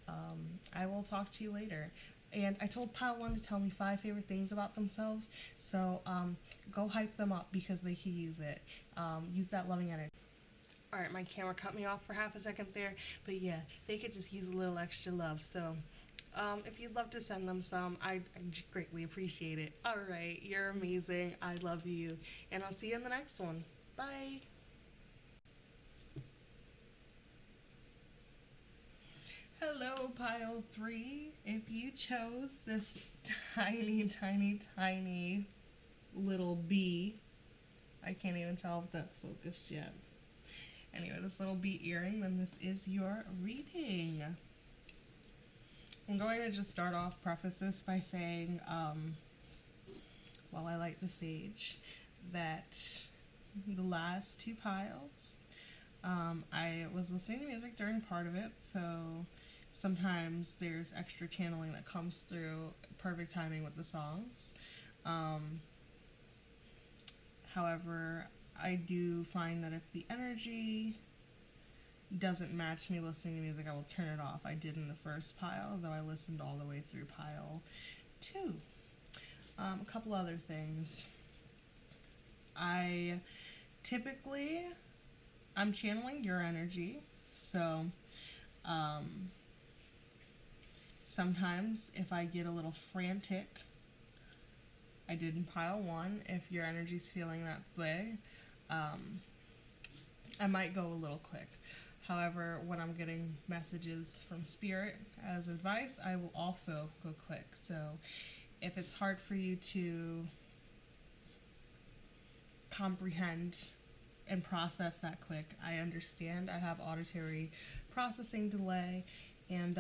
I will talk to you later. And I told Pile 1 to tell me 5 favorite things about themselves, so go hype them up because they can use it. Use that loving energy. Alright, my camera cut me off for half a second there, but yeah, they could just use a little extra love, so if you'd love to send them some, I'd greatly appreciate it. Alright, you're amazing, I love you, and I'll see you in the next one. Bye! Hello, Pile 3. If you chose this tiny, tiny, tiny little bee, I can't even tell if that's focused yet. Anyway, this little bee earring, then this is your reading. I'm going to just start off, preface this by saying, while I light the sage, that the last 2 piles, I was listening to music during part of it, so sometimes there's extra channeling that comes through, perfect timing with the songs. However, I do find that if the energy doesn't match me listening to music, I will turn it off. I did in the first pile, though I listened all the way through pile 2. A couple other things. I'm channeling your energy, so sometimes if I get a little frantic, I did in pile 1, if your energy's feeling that way, I might go a little quick. However, when I'm getting messages from Spirit as advice, I will also go quick. So if it's hard for you to comprehend and process that quick, I understand. I have auditory processing delay, and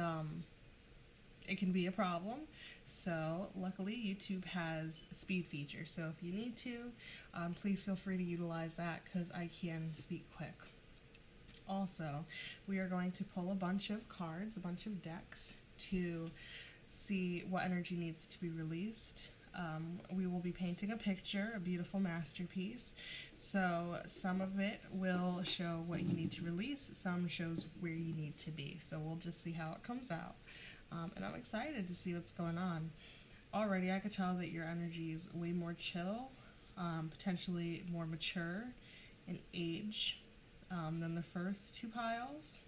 it can be a problem. So luckily YouTube has a speed feature, so if you need to, please feel free to utilize that, because I can speak quick. Also, we are going to pull a bunch of cards, a bunch of decks, to see what energy needs to be released. We will be painting a picture, a beautiful masterpiece. So some of it will show what you need to release, some shows where you need to be. So we'll just see how it comes out. And I'm excited to see what's going on. Already I could tell that your energy is way more chill, potentially more mature in age than the first 2 piles.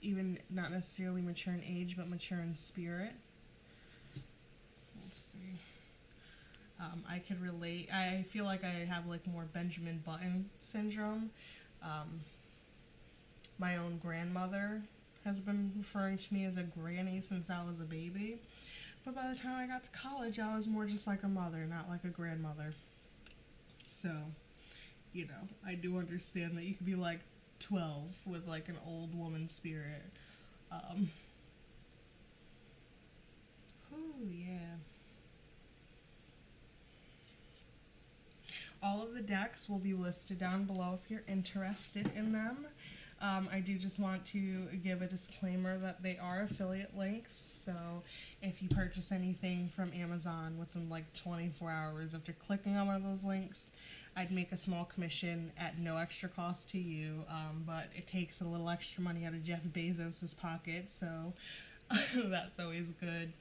Even not necessarily mature in age, but mature in spirit. Let's see. I could relate. I feel like I have like more Benjamin Button syndrome. My own grandmother has been referring to me as a granny since I was a baby. But by the time I got to college, I was more just like a mother, not like a grandmother. So, you know, I do understand that you could be like 12 with like an old woman spirit. Oh, yeah. All of the decks will be listed down below if you're interested in them. I do just want to give a disclaimer that they are affiliate links, so if you purchase anything from Amazon within like 24 hours after clicking on one of those links, I'd make a small commission at no extra cost to you, but it takes a little extra money out of Jeff Bezos' pocket, so that's always good.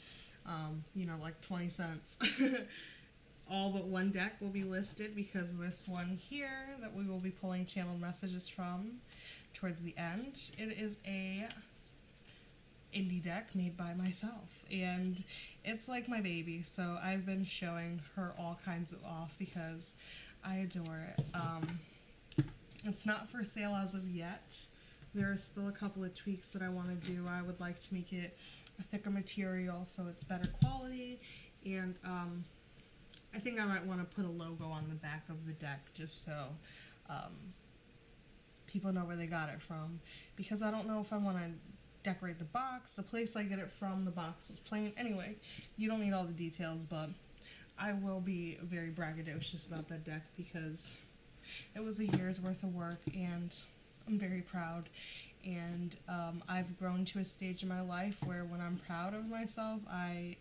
You know, like 20 cents. All but one deck will be listed because this one here that we will be pulling channeled messages from towards the end, it is a indie deck made by myself, and it's like my baby, so I've been showing her all kinds of off because I adore it. It's not for sale as of yet. There are still a couple of tweaks that I want to do. I would like to make it a thicker material so it's better quality, and I think I might want to put a logo on the back of the deck just so people know where they got it from, because I don't know if I want to decorate the box. The place I get it from, the box was plain. Anyway, you don't need all the details, but I will be very braggadocious about that deck because it was a year's worth of work, and I'm very proud. And I've grown to a stage in my life where when I'm proud of myself, I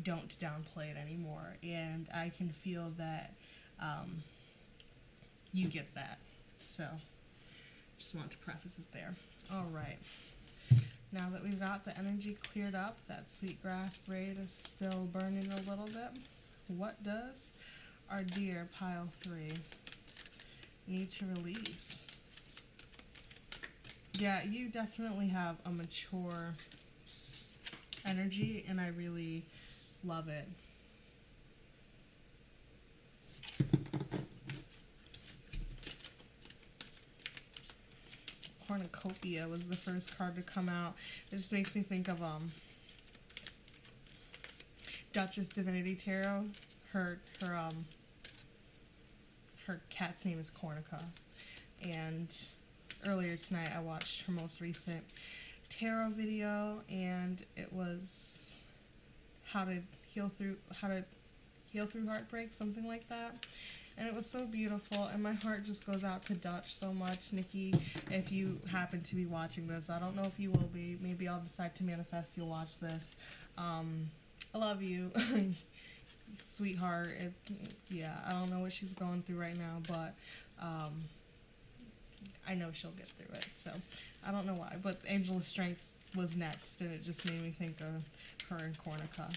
don't downplay it anymore, and I can feel that you get that. So, just want to preface it there. Alright, now that we've got the energy cleared up, that sweetgrass braid is still burning a little bit. What does our dear pile 3 need to release? Yeah, you definitely have a mature energy, and I really love it. Cornucopia was the first card to come out. It just makes me think of Duchess Divinity Tarot. Her cat's name is Cornuca, and earlier tonight I watched her most recent tarot video, and it was how to heal through heartbreak, something like that. And it was so beautiful, and my heart just goes out to Dutch so much. Nikki, if you happen to be watching this, I don't know if you will be, maybe I'll decide to manifest you'll watch this. I love you. Sweetheart. Yeah, I don't know what she's going through right now, but I know she'll get through it. So I don't know why, but Angel of Strength was next, and it just made me think of her and Cornuca,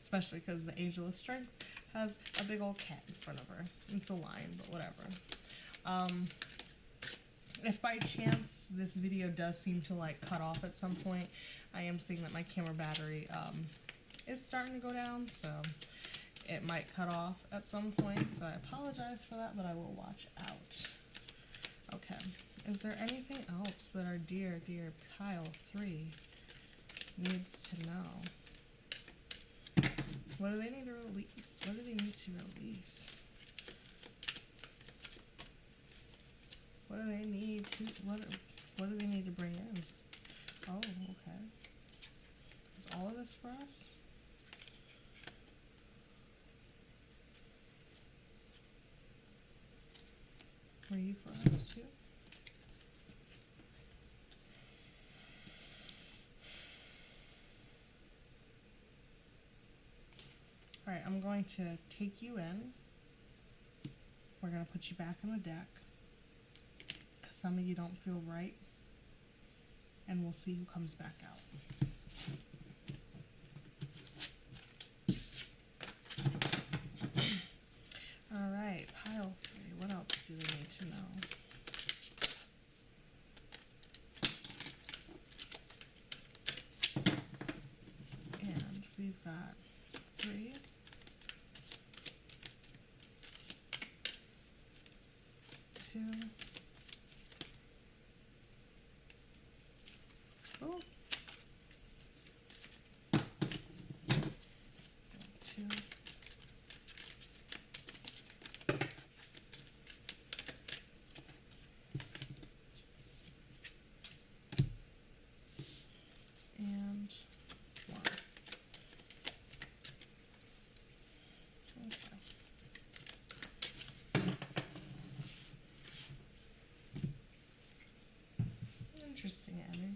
especially because the Angel of Strength has a big old cat in front of her. It's a lion, but whatever. If by chance this video does seem to like cut off at some point, I am seeing that my camera battery is starting to go down, so it might cut off at some point, so I apologize for that, but I will watch out. Okay, is there anything else that our dear pile 3 needs to know? What do they need to release? What do they need to release? What do they need to, what do they need to bring in? Oh, okay. Is all of this for us? Were you for us too? Alright, I'm going to take you in. We're going to put you back on the deck, because some of you don't feel right, and we'll see who comes back out. Alright, pile 3. What else do we need to know? And we've got 3. 2. Oh.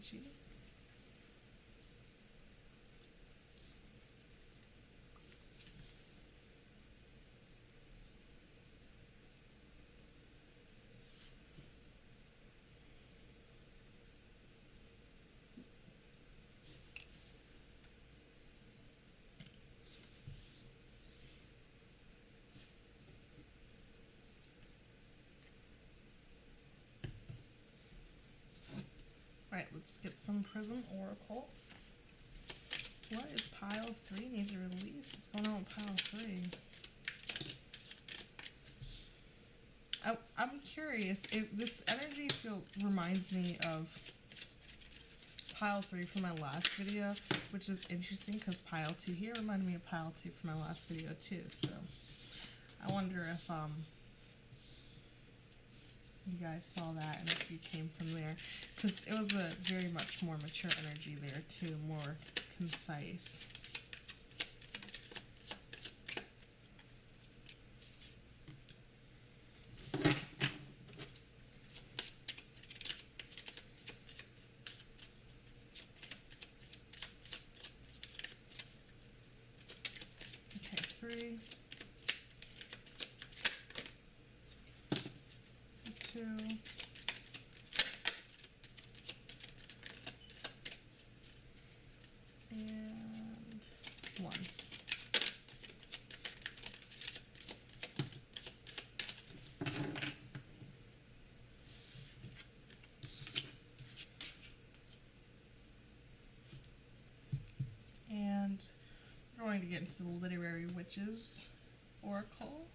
energy. Alright, let's get some Prism Oracle. What is pile 3 needs a release? What's going on with pile 3? I'm curious if this energy reminds me of pile 3 from my last video, which is interesting because pile 2 here reminded me of pile 2 from my last video too. So I wonder if you guys saw that and if you came from there, because it was a very much more mature energy there too, more concise. Okay, 3, 2, and 1. And we're going to get into the Literary Witches Oracle.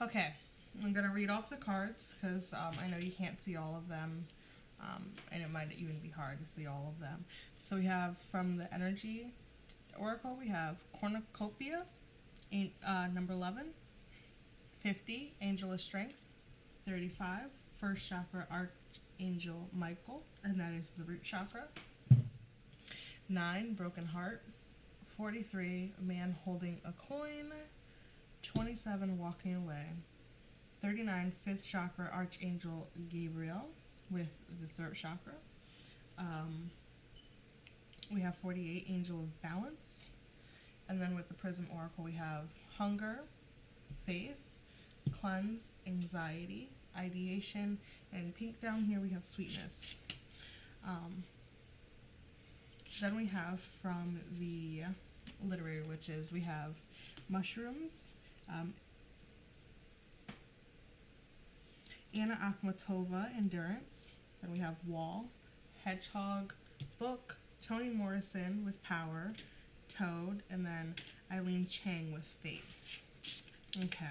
Okay, I'm going to read off the cards because I know you can't see all of them, and it might even be hard to see all of them. So we have from the Energy Oracle, we have Cornucopia, number 11, 50, Angel of Strength, 35, First Chakra Archangel Michael, and that is the root chakra, 9, Broken Heart, 43, Man Holding a Coin, 27, Walking Away, 39, 5th Chakra Archangel Gabriel with the throat chakra. We have 48, Angel of Balance. And then with the Prism Oracle, we have Hunger, Faith, Cleanse, Anxiety, Ideation, and pink down here we have Sweetness. Then we have from the Literary Witches, we have Mushrooms, Anna Akhmatova, Endurance. Then we have Wall, Hedgehog, Book, Toni Morrison with Power, Toad, and then Eileen Chang with Fate. Okay.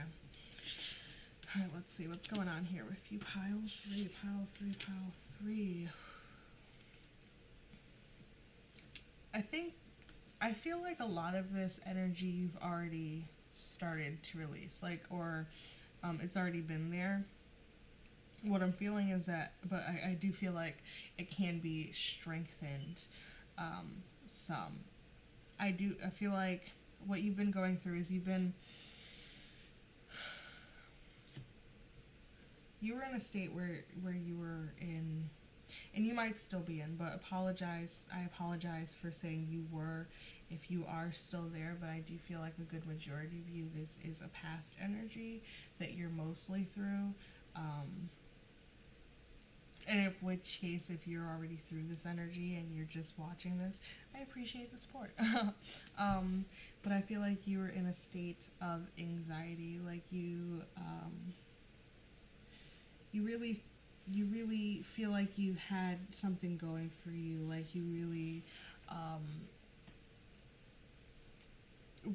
Alright, let's see what's going on here with you. Pile 3, pile 3, pile 3. I feel like a lot of this energy you've already started to release, or it's already been there. What I'm feeling is that, but I do feel like it can be strengthened some. I feel like what you've been going through is you were in a state where you were in, and you might still be in, but I apologize for saying you were, if you are still there, but I do feel like a good majority of you, this is a past energy that you're mostly through. And in which case, if you're already through this energy and you're just watching this, I appreciate the support. But I feel like you were in a state of anxiety, like you really feel like you had something going for you, like you really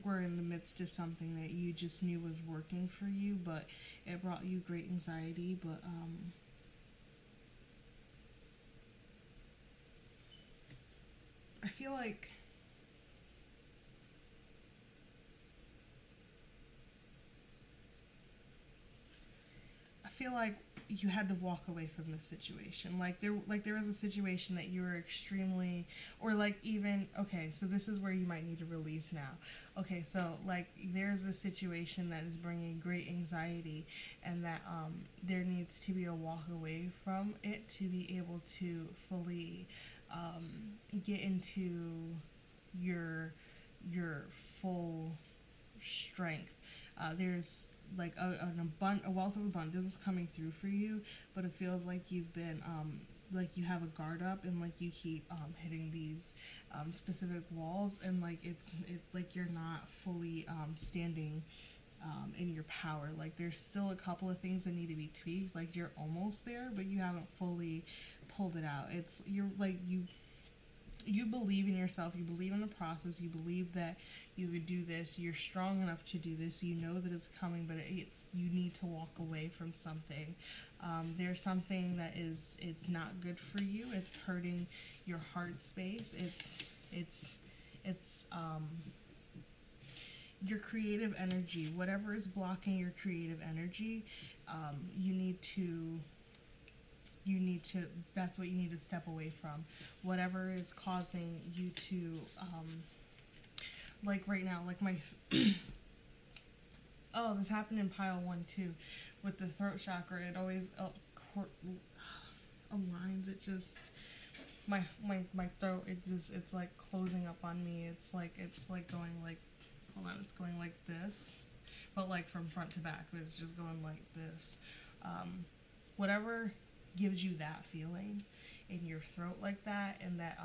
were in the midst of something that you just knew was working for you, but it brought you great anxiety. But I feel like you had to walk away from this situation. Like there was a situation that you were extremely, or like even, okay, so this is where you might need to release now. Okay, so like there's a situation that is bringing great anxiety, and that there needs to be a walk away from it to be able to fully get into your full strength. There's like a wealth of abundance coming through for you, but it feels like you've been like you have a guard up, and like you keep hitting these specific walls, and like it's like you're not fully standing in your power. Like there's still a couple of things that need to be tweaked. Like you're almost there, but you haven't fully pulled it out. You're like you believe in yourself, you believe in the process, you believe that you could do this, you're strong enough to do this, you know that it's coming, but you need to walk away from something. There's something that it's not good for you, it's hurting your heart space, it's your creative energy, whatever is blocking your creative energy, you need to, that's what you need to step away from. Whatever is causing you to, like right now, like my, oh, this happened in pile 1 too, with the throat chakra. It always aligns, it just, my throat, it's like closing up on me. It's like going like, hold on, it's going like this, but like from front to back, it's just going like this. Whatever gives you that feeling in your throat like that, and that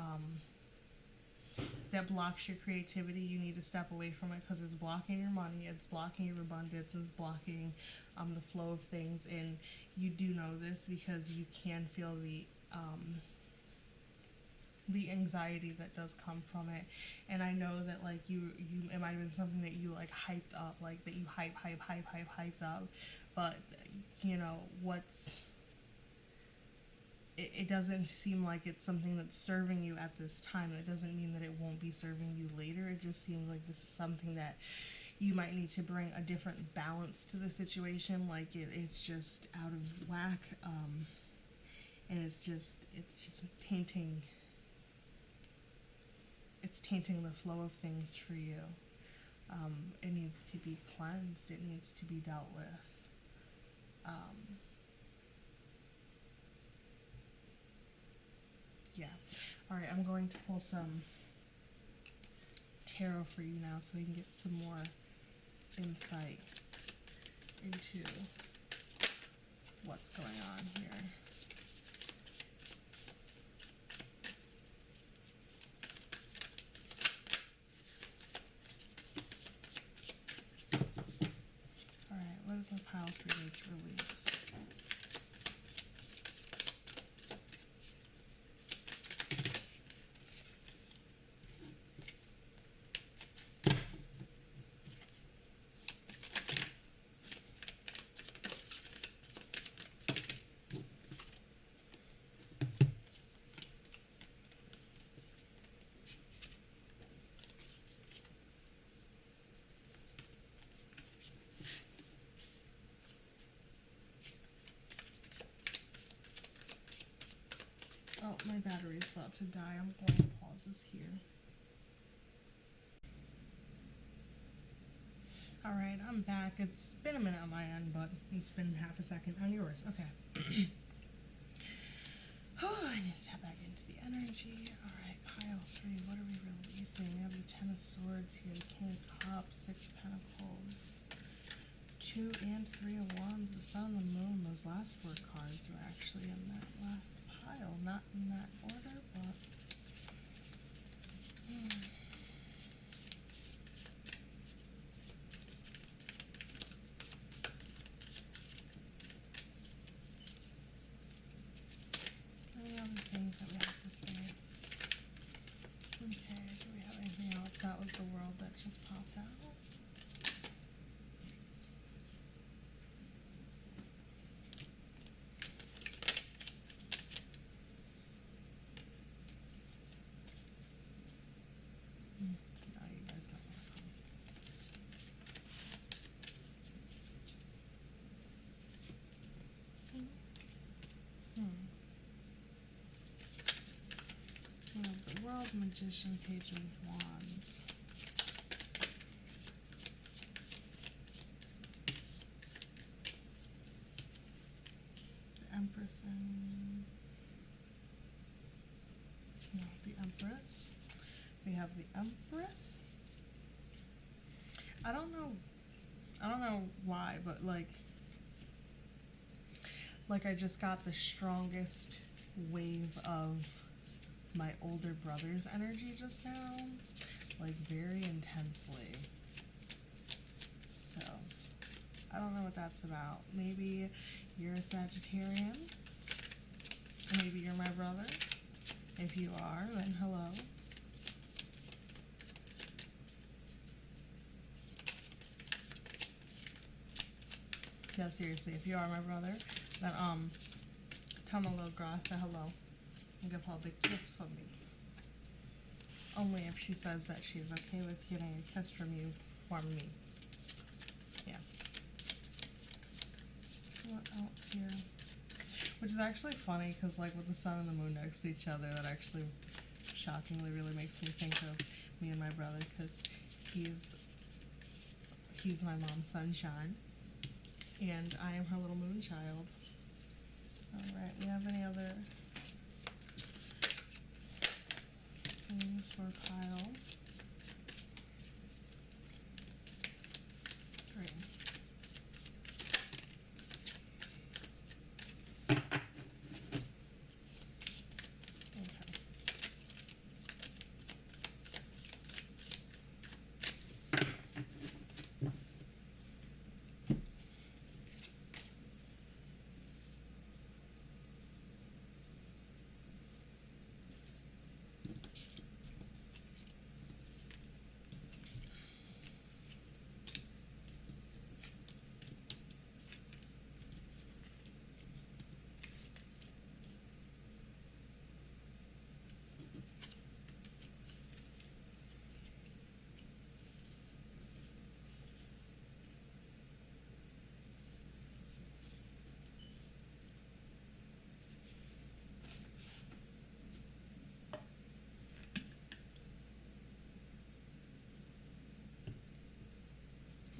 blocks your creativity, you need to step away from it, because it's blocking your money, it's blocking your abundance, it's blocking the flow of things. And you do know this because you can feel the anxiety that does come from it. And I know that like you it might have been something that you like hyped up, like that you hyped up, but you know it doesn't seem like it's something that's serving you at this time. That doesn't mean that it won't be serving you later. It just seems like this is something that you might need to bring a different balance to the situation. Like it's just out of whack, and it's just tainting. It's tainting the flow of things for you. It needs to be cleansed. It needs to be dealt with. Yeah. All right, I'm going to pull some tarot for you now so we can get some more insight into what's going on here. All right, what does the pile 3 need to release? Oh, my battery's about to die. I'm going to pause this here. Alright, I'm back. It's been a minute on my end, but it's been half a second on yours. Okay. Oh, I need to tap back into the energy. Alright, pile 3. What are we releasing? We have the 10 of Swords here, the King of Cups, 6 of Pentacles, 2 and 3 of Wands, the Sun and the Moon. Those last 4 cards were actually in that last pile. Not in that order, but... Any other things that we have to say? Okay, do we have anything else? That was the world that just popped out. No, you guys don't want to come. The World, Magician, Page of Wands. The Empress and... No, the Empress. We have the Empress. I don't know why, but like I just got the strongest wave of my older brother's energy just now, like very intensely. So I don't know what that's about. Maybe you're a Sagittarian. Maybe you're my brother. If you are, then hello. Yeah, seriously, if you are my brother, then tell my little girl I said hello and give her a big kiss for me. Only if she says that she's okay with getting a kiss from you for me. Yeah. What else here? Which is actually funny because like with the sun and the moon next to each other, that actually shockingly really makes me think of me and my brother, because he's my mom's sunshine. And I am her little moon child. Alright, we have any other things for a pile? 3.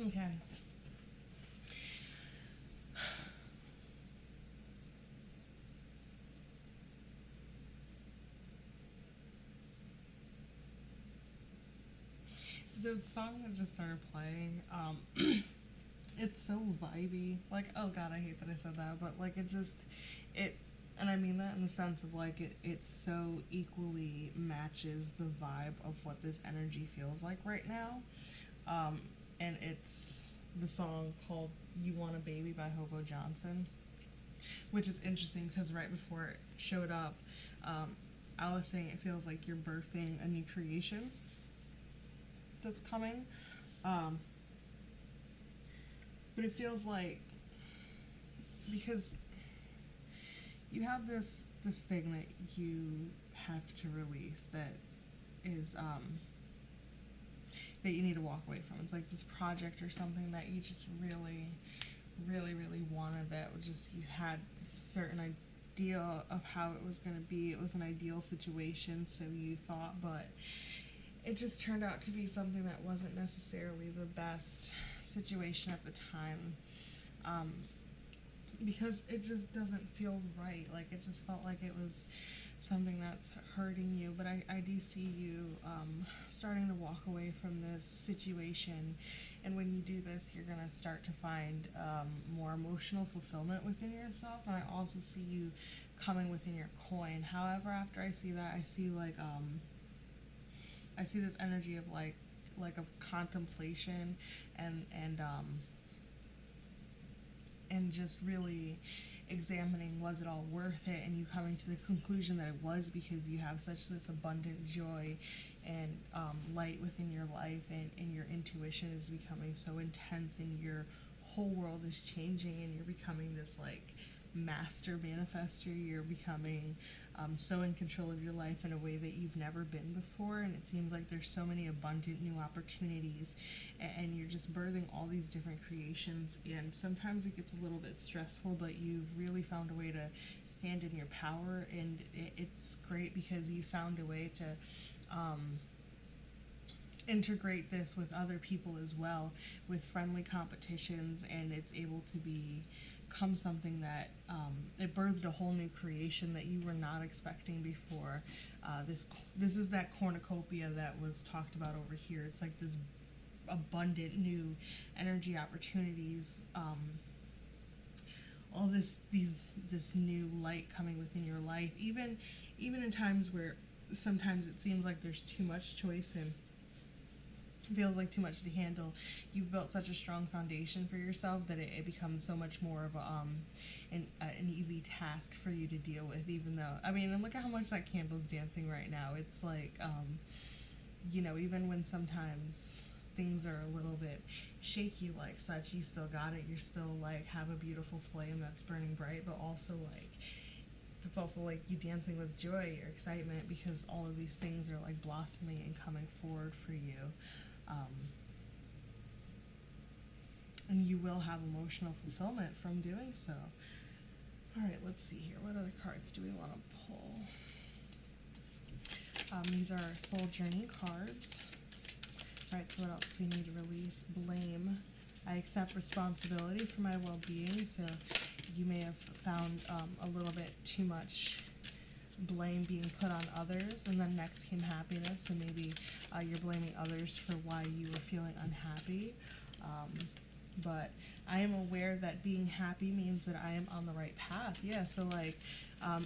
Okay. The song that just started playing, it's so vibey. Like, oh god, I hate that I said that, but like and I mean that in the sense of like it so equally matches the vibe of what this energy feels like right now. And it's the song called You Want a Baby by Hobo Johnson, which is interesting because right before it showed up, I was saying it feels like you're birthing a new creation that's coming. But it feels like, because you have this thing that you have to release that is that you need to walk away from. It's like this project or something that you just really, really, really wanted, that was just, you had this certain idea of how it was going to be. It was an ideal situation, so you thought, but it just turned out to be something that wasn't necessarily the best situation at the time, because it just doesn't feel right. Like, it just felt like it was something that's hurting you. But I do see you starting to walk away from this situation. And when you do this, you're going to start to find more emotional fulfillment within yourself. And I also see you coming within your coin. However, after I see that, I see like I see this energy of like of contemplation and just really examining, was it all worth it, and you coming to the conclusion that it was, because you have such this abundant joy and light within your life, and your intuition is becoming so intense, and your whole world is changing, and you're becoming this like master manifester. You're becoming so in control of your life in a way that you've never been before, and it seems like there's so many abundant new opportunities, and you're just birthing all these different creations. And sometimes it gets a little bit stressful, but you've really found a way to stand in your power, and it's great because you found a way to integrate this with other people as well, with friendly competitions, and it's able to become something that it birthed a whole new creation that you were not expecting before. This is that cornucopia that was talked about over here. It's like this abundant new energy opportunities, all this new light coming within your life, even in times where sometimes it seems like there's too much choice and feels like too much to handle. You've built such a strong foundation for yourself that it becomes so much more of an easy task for you to deal with, even though, I mean, and look at how much that candle's dancing right now. It's like, you know, even when sometimes things are a little bit shaky like such, you still got it. You're still like have a beautiful flame that's burning bright, but also like it's also like you dancing with joy or excitement, because all of these things are like blossoming and coming forward for you. And you will have emotional fulfillment from doing so. All right, let's see here. What other cards do we want to pull? These are soul journey cards. All right, so what else we need to release? Blame. I accept responsibility for my well-being. So you may have found a little bit too much blame being put on others, and then next came happiness. So maybe you're blaming others for why you were feeling unhappy. But I am aware that being happy means that I am on the right path. Yeah, so like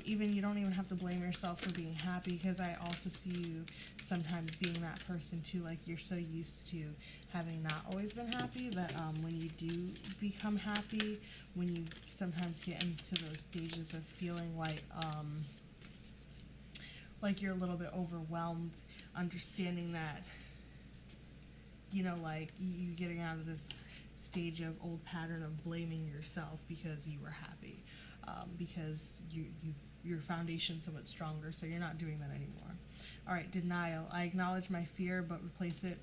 even you don't even have to blame yourself for being happy, because I also see you sometimes being that person too. Like you're so used to having not always been happy that when you do become happy, when you sometimes get into those stages of feeling like you're a little bit overwhelmed, understanding that, you know, like you getting out of this stage of old pattern of blaming yourself because you were happy, because your foundation's so much stronger, so you're not doing that anymore. All right, denial. I acknowledge my fear, but replace it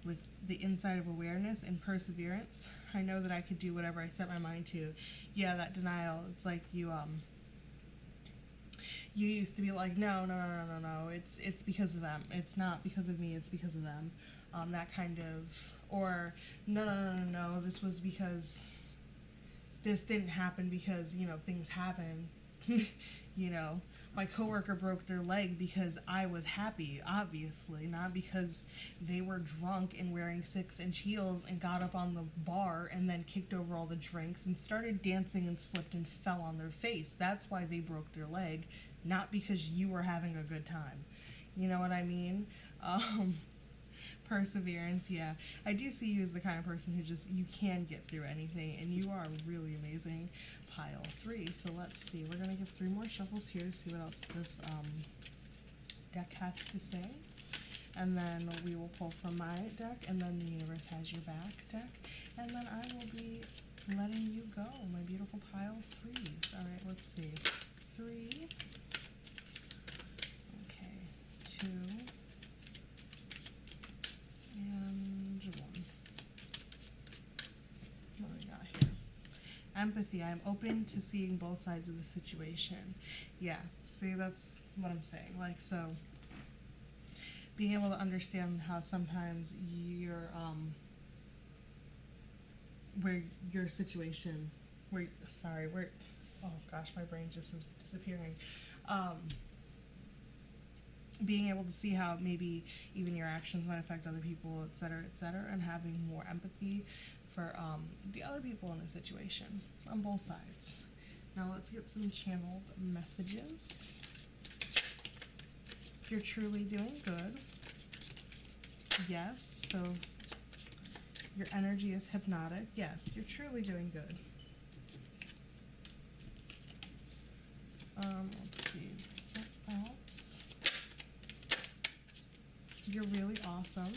with the insight of awareness and perseverance. I know that I could do whatever I set my mind to. Yeah, that denial. It's like you used to be like, no, it's because of them. It's not because of me, it's because of them. That kind of, or no, this was because this didn't happen because, you know, things happen. You know, my coworker broke their leg because I was happy, obviously, not because they were drunk and wearing 6-inch heels and got up on the bar and then kicked over all the drinks and started dancing and slipped and fell on their face. That's why they broke their leg, not because you were having a good time. You know what I mean? Perseverance, yeah. I do see you as the kind of person who just, you can get through anything, and you are really amazing. Pile 3. So let's see. We're going to give 3 more shuffles here to see what else this deck has to say. And then we will pull from my deck, and then the universe has your back deck. And then I will be letting you go, my beautiful pile 3s. All right, let's see. 3. Okay. 2. And 1. What do we got here? Empathy. I'm open to seeing both sides of the situation. Yeah, see, that's what I'm saying. Like, so being able to understand how sometimes where your situation, oh gosh, my brain just is disappearing. being able to see how maybe even your actions might affect other people, etc., and having more empathy for the other people in the situation on both sides. Now let's get some channeled messages. You're truly doing good. Yes, so your energy is hypnotic. Yes, you're truly doing good. Let's see. What else? You're really awesome.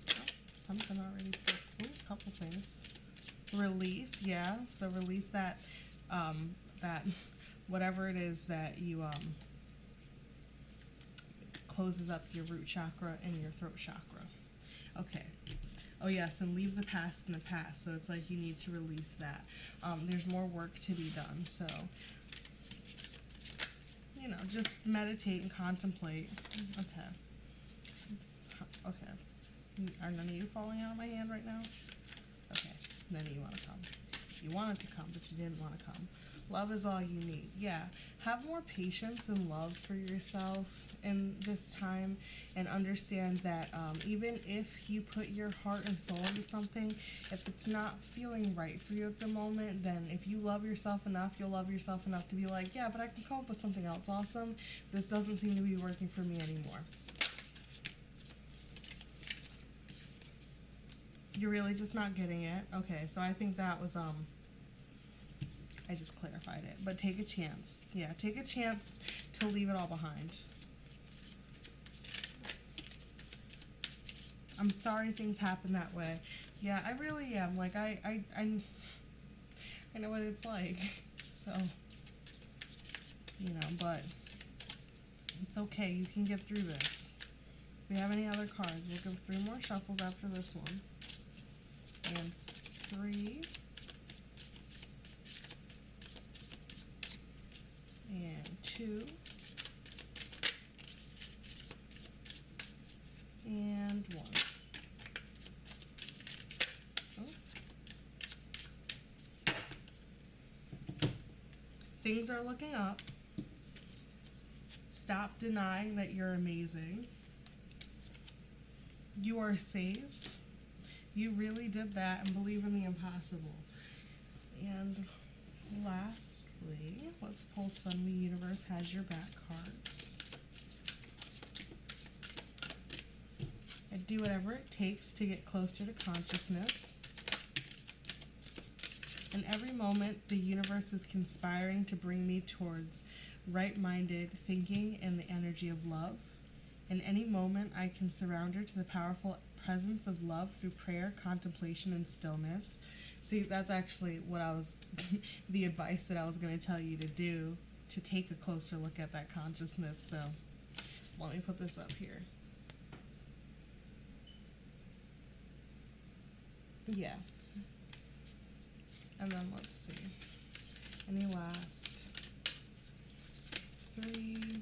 Oh, something already. Ooh, a couple things. Release, yeah. So release that, that whatever it is that you closes up your root chakra and your throat chakra. Okay. Oh yes, and leave the past in the past. So it's like you need to release that. There's more work to be done. So, you know, just meditate and contemplate. Okay. Okay. Are none of you falling out of my hand right now? Okay. Then you want to come. You wanted to come, but you didn't want to come. Love is all you need. Yeah. Have more patience and love for yourself in this time, and understand that even if you put your heart and soul into something, if it's not feeling right for you at the moment, then if you love yourself enough, you'll love yourself enough to be like, yeah, but I can come up with something else awesome. This doesn't seem to be working for me anymore. You're really just not getting it. Okay, so I think that was I just clarified it. But take a chance. Yeah, take a chance to leave it all behind. I'm sorry things happen that way. Yeah, I really am. Like, I know what it's like. So, you know, but it's okay. You can get through this. If we have any other cards, we'll give 3 more shuffles after this one. And 3. And 2. And 1. Oh. Things are looking up. Stop denying that you're amazing. You are safe. You really did that, and believe in the impossible. And lastly, let's pull some The Universe Has Your Back cards. And do whatever it takes to get closer to consciousness. In every moment, the universe is conspiring to bring me towards right-minded thinking and the energy of love. In any moment, I can surrender to the powerful presence of love through prayer, contemplation, and stillness. See, that's actually what I was, the advice that I was going to tell you to do, to take a closer look at that consciousness. So let me put this up here. Yeah. And then let's see. Any last 3.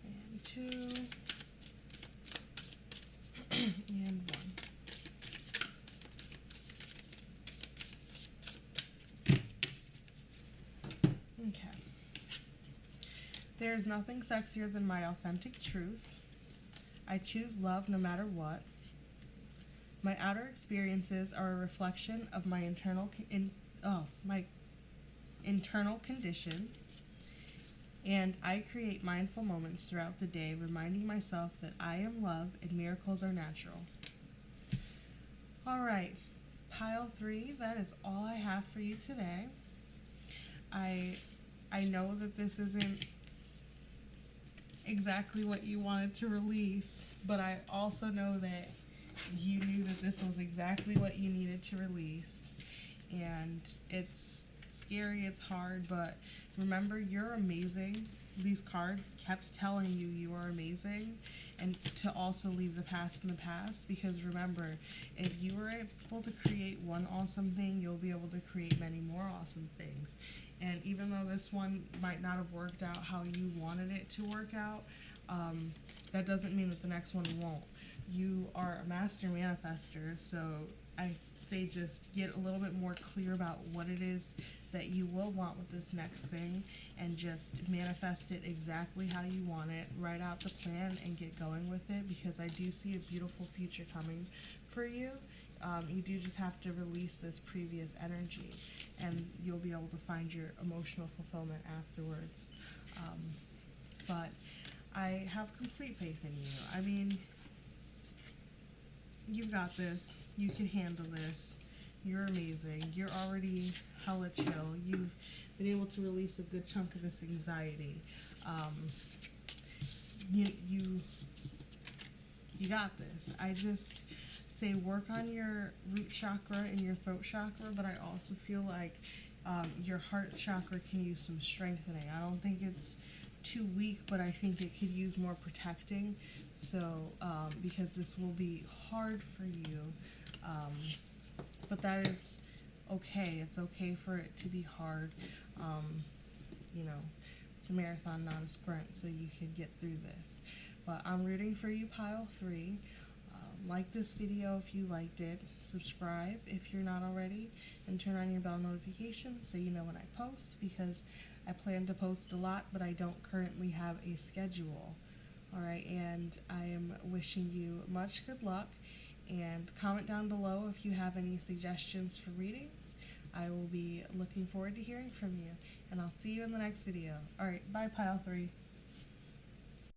And 2. And 1. Okay. There's nothing sexier than my authentic truth. I choose love no matter what. My outer experiences are a reflection of my internal condition, and I create mindful moments throughout the day, reminding myself that I am love and miracles are natural. All right, pile 3, that is all I have for you today. I know that this isn't exactly what you wanted to release, but I also know that you knew that this was exactly what you needed to release. And it's scary, it's hard, but remember, you're amazing. These cards kept telling you you are amazing, and to also leave the past in the past, because remember, if you were able to create one awesome thing, you'll be able to create many more awesome things. And even though this one might not have worked out how you wanted it to work out, that doesn't mean that the next one won't. you are a master manifester, so I say just get a little bit more clear about what it is that you will want with this next thing, and just manifest it exactly how you want it. Write out the plan and get going with it, because I do see a beautiful future coming for you. You do just have to release this previous energy, and you'll be able to find your emotional fulfillment afterwards. But I have complete faith in you. I mean, you've got this. You can handle this. You're amazing. You're already hella chill. You've been able to release a good chunk of this anxiety. You got this. I just say work on your root chakra and your throat chakra, but I also feel like your heart chakra can use some strengthening. I don't think it's too weak, but I think it could use more protecting. So, because this will be hard for you, but that is okay. It's okay for it to be hard. You know, it's a marathon, not a sprint, so you can get through this. But I'm rooting for you, pile 3. Like this video if you liked it, subscribe if you're not already, and turn on your bell notifications so you know when I post, because I plan to post a lot, but I don't currently have a schedule. Alright, and I am wishing you much good luck, and comment down below if you have any suggestions for readings. I will be looking forward to hearing from you, and I'll see you in the next video. Alright, bye pile 3.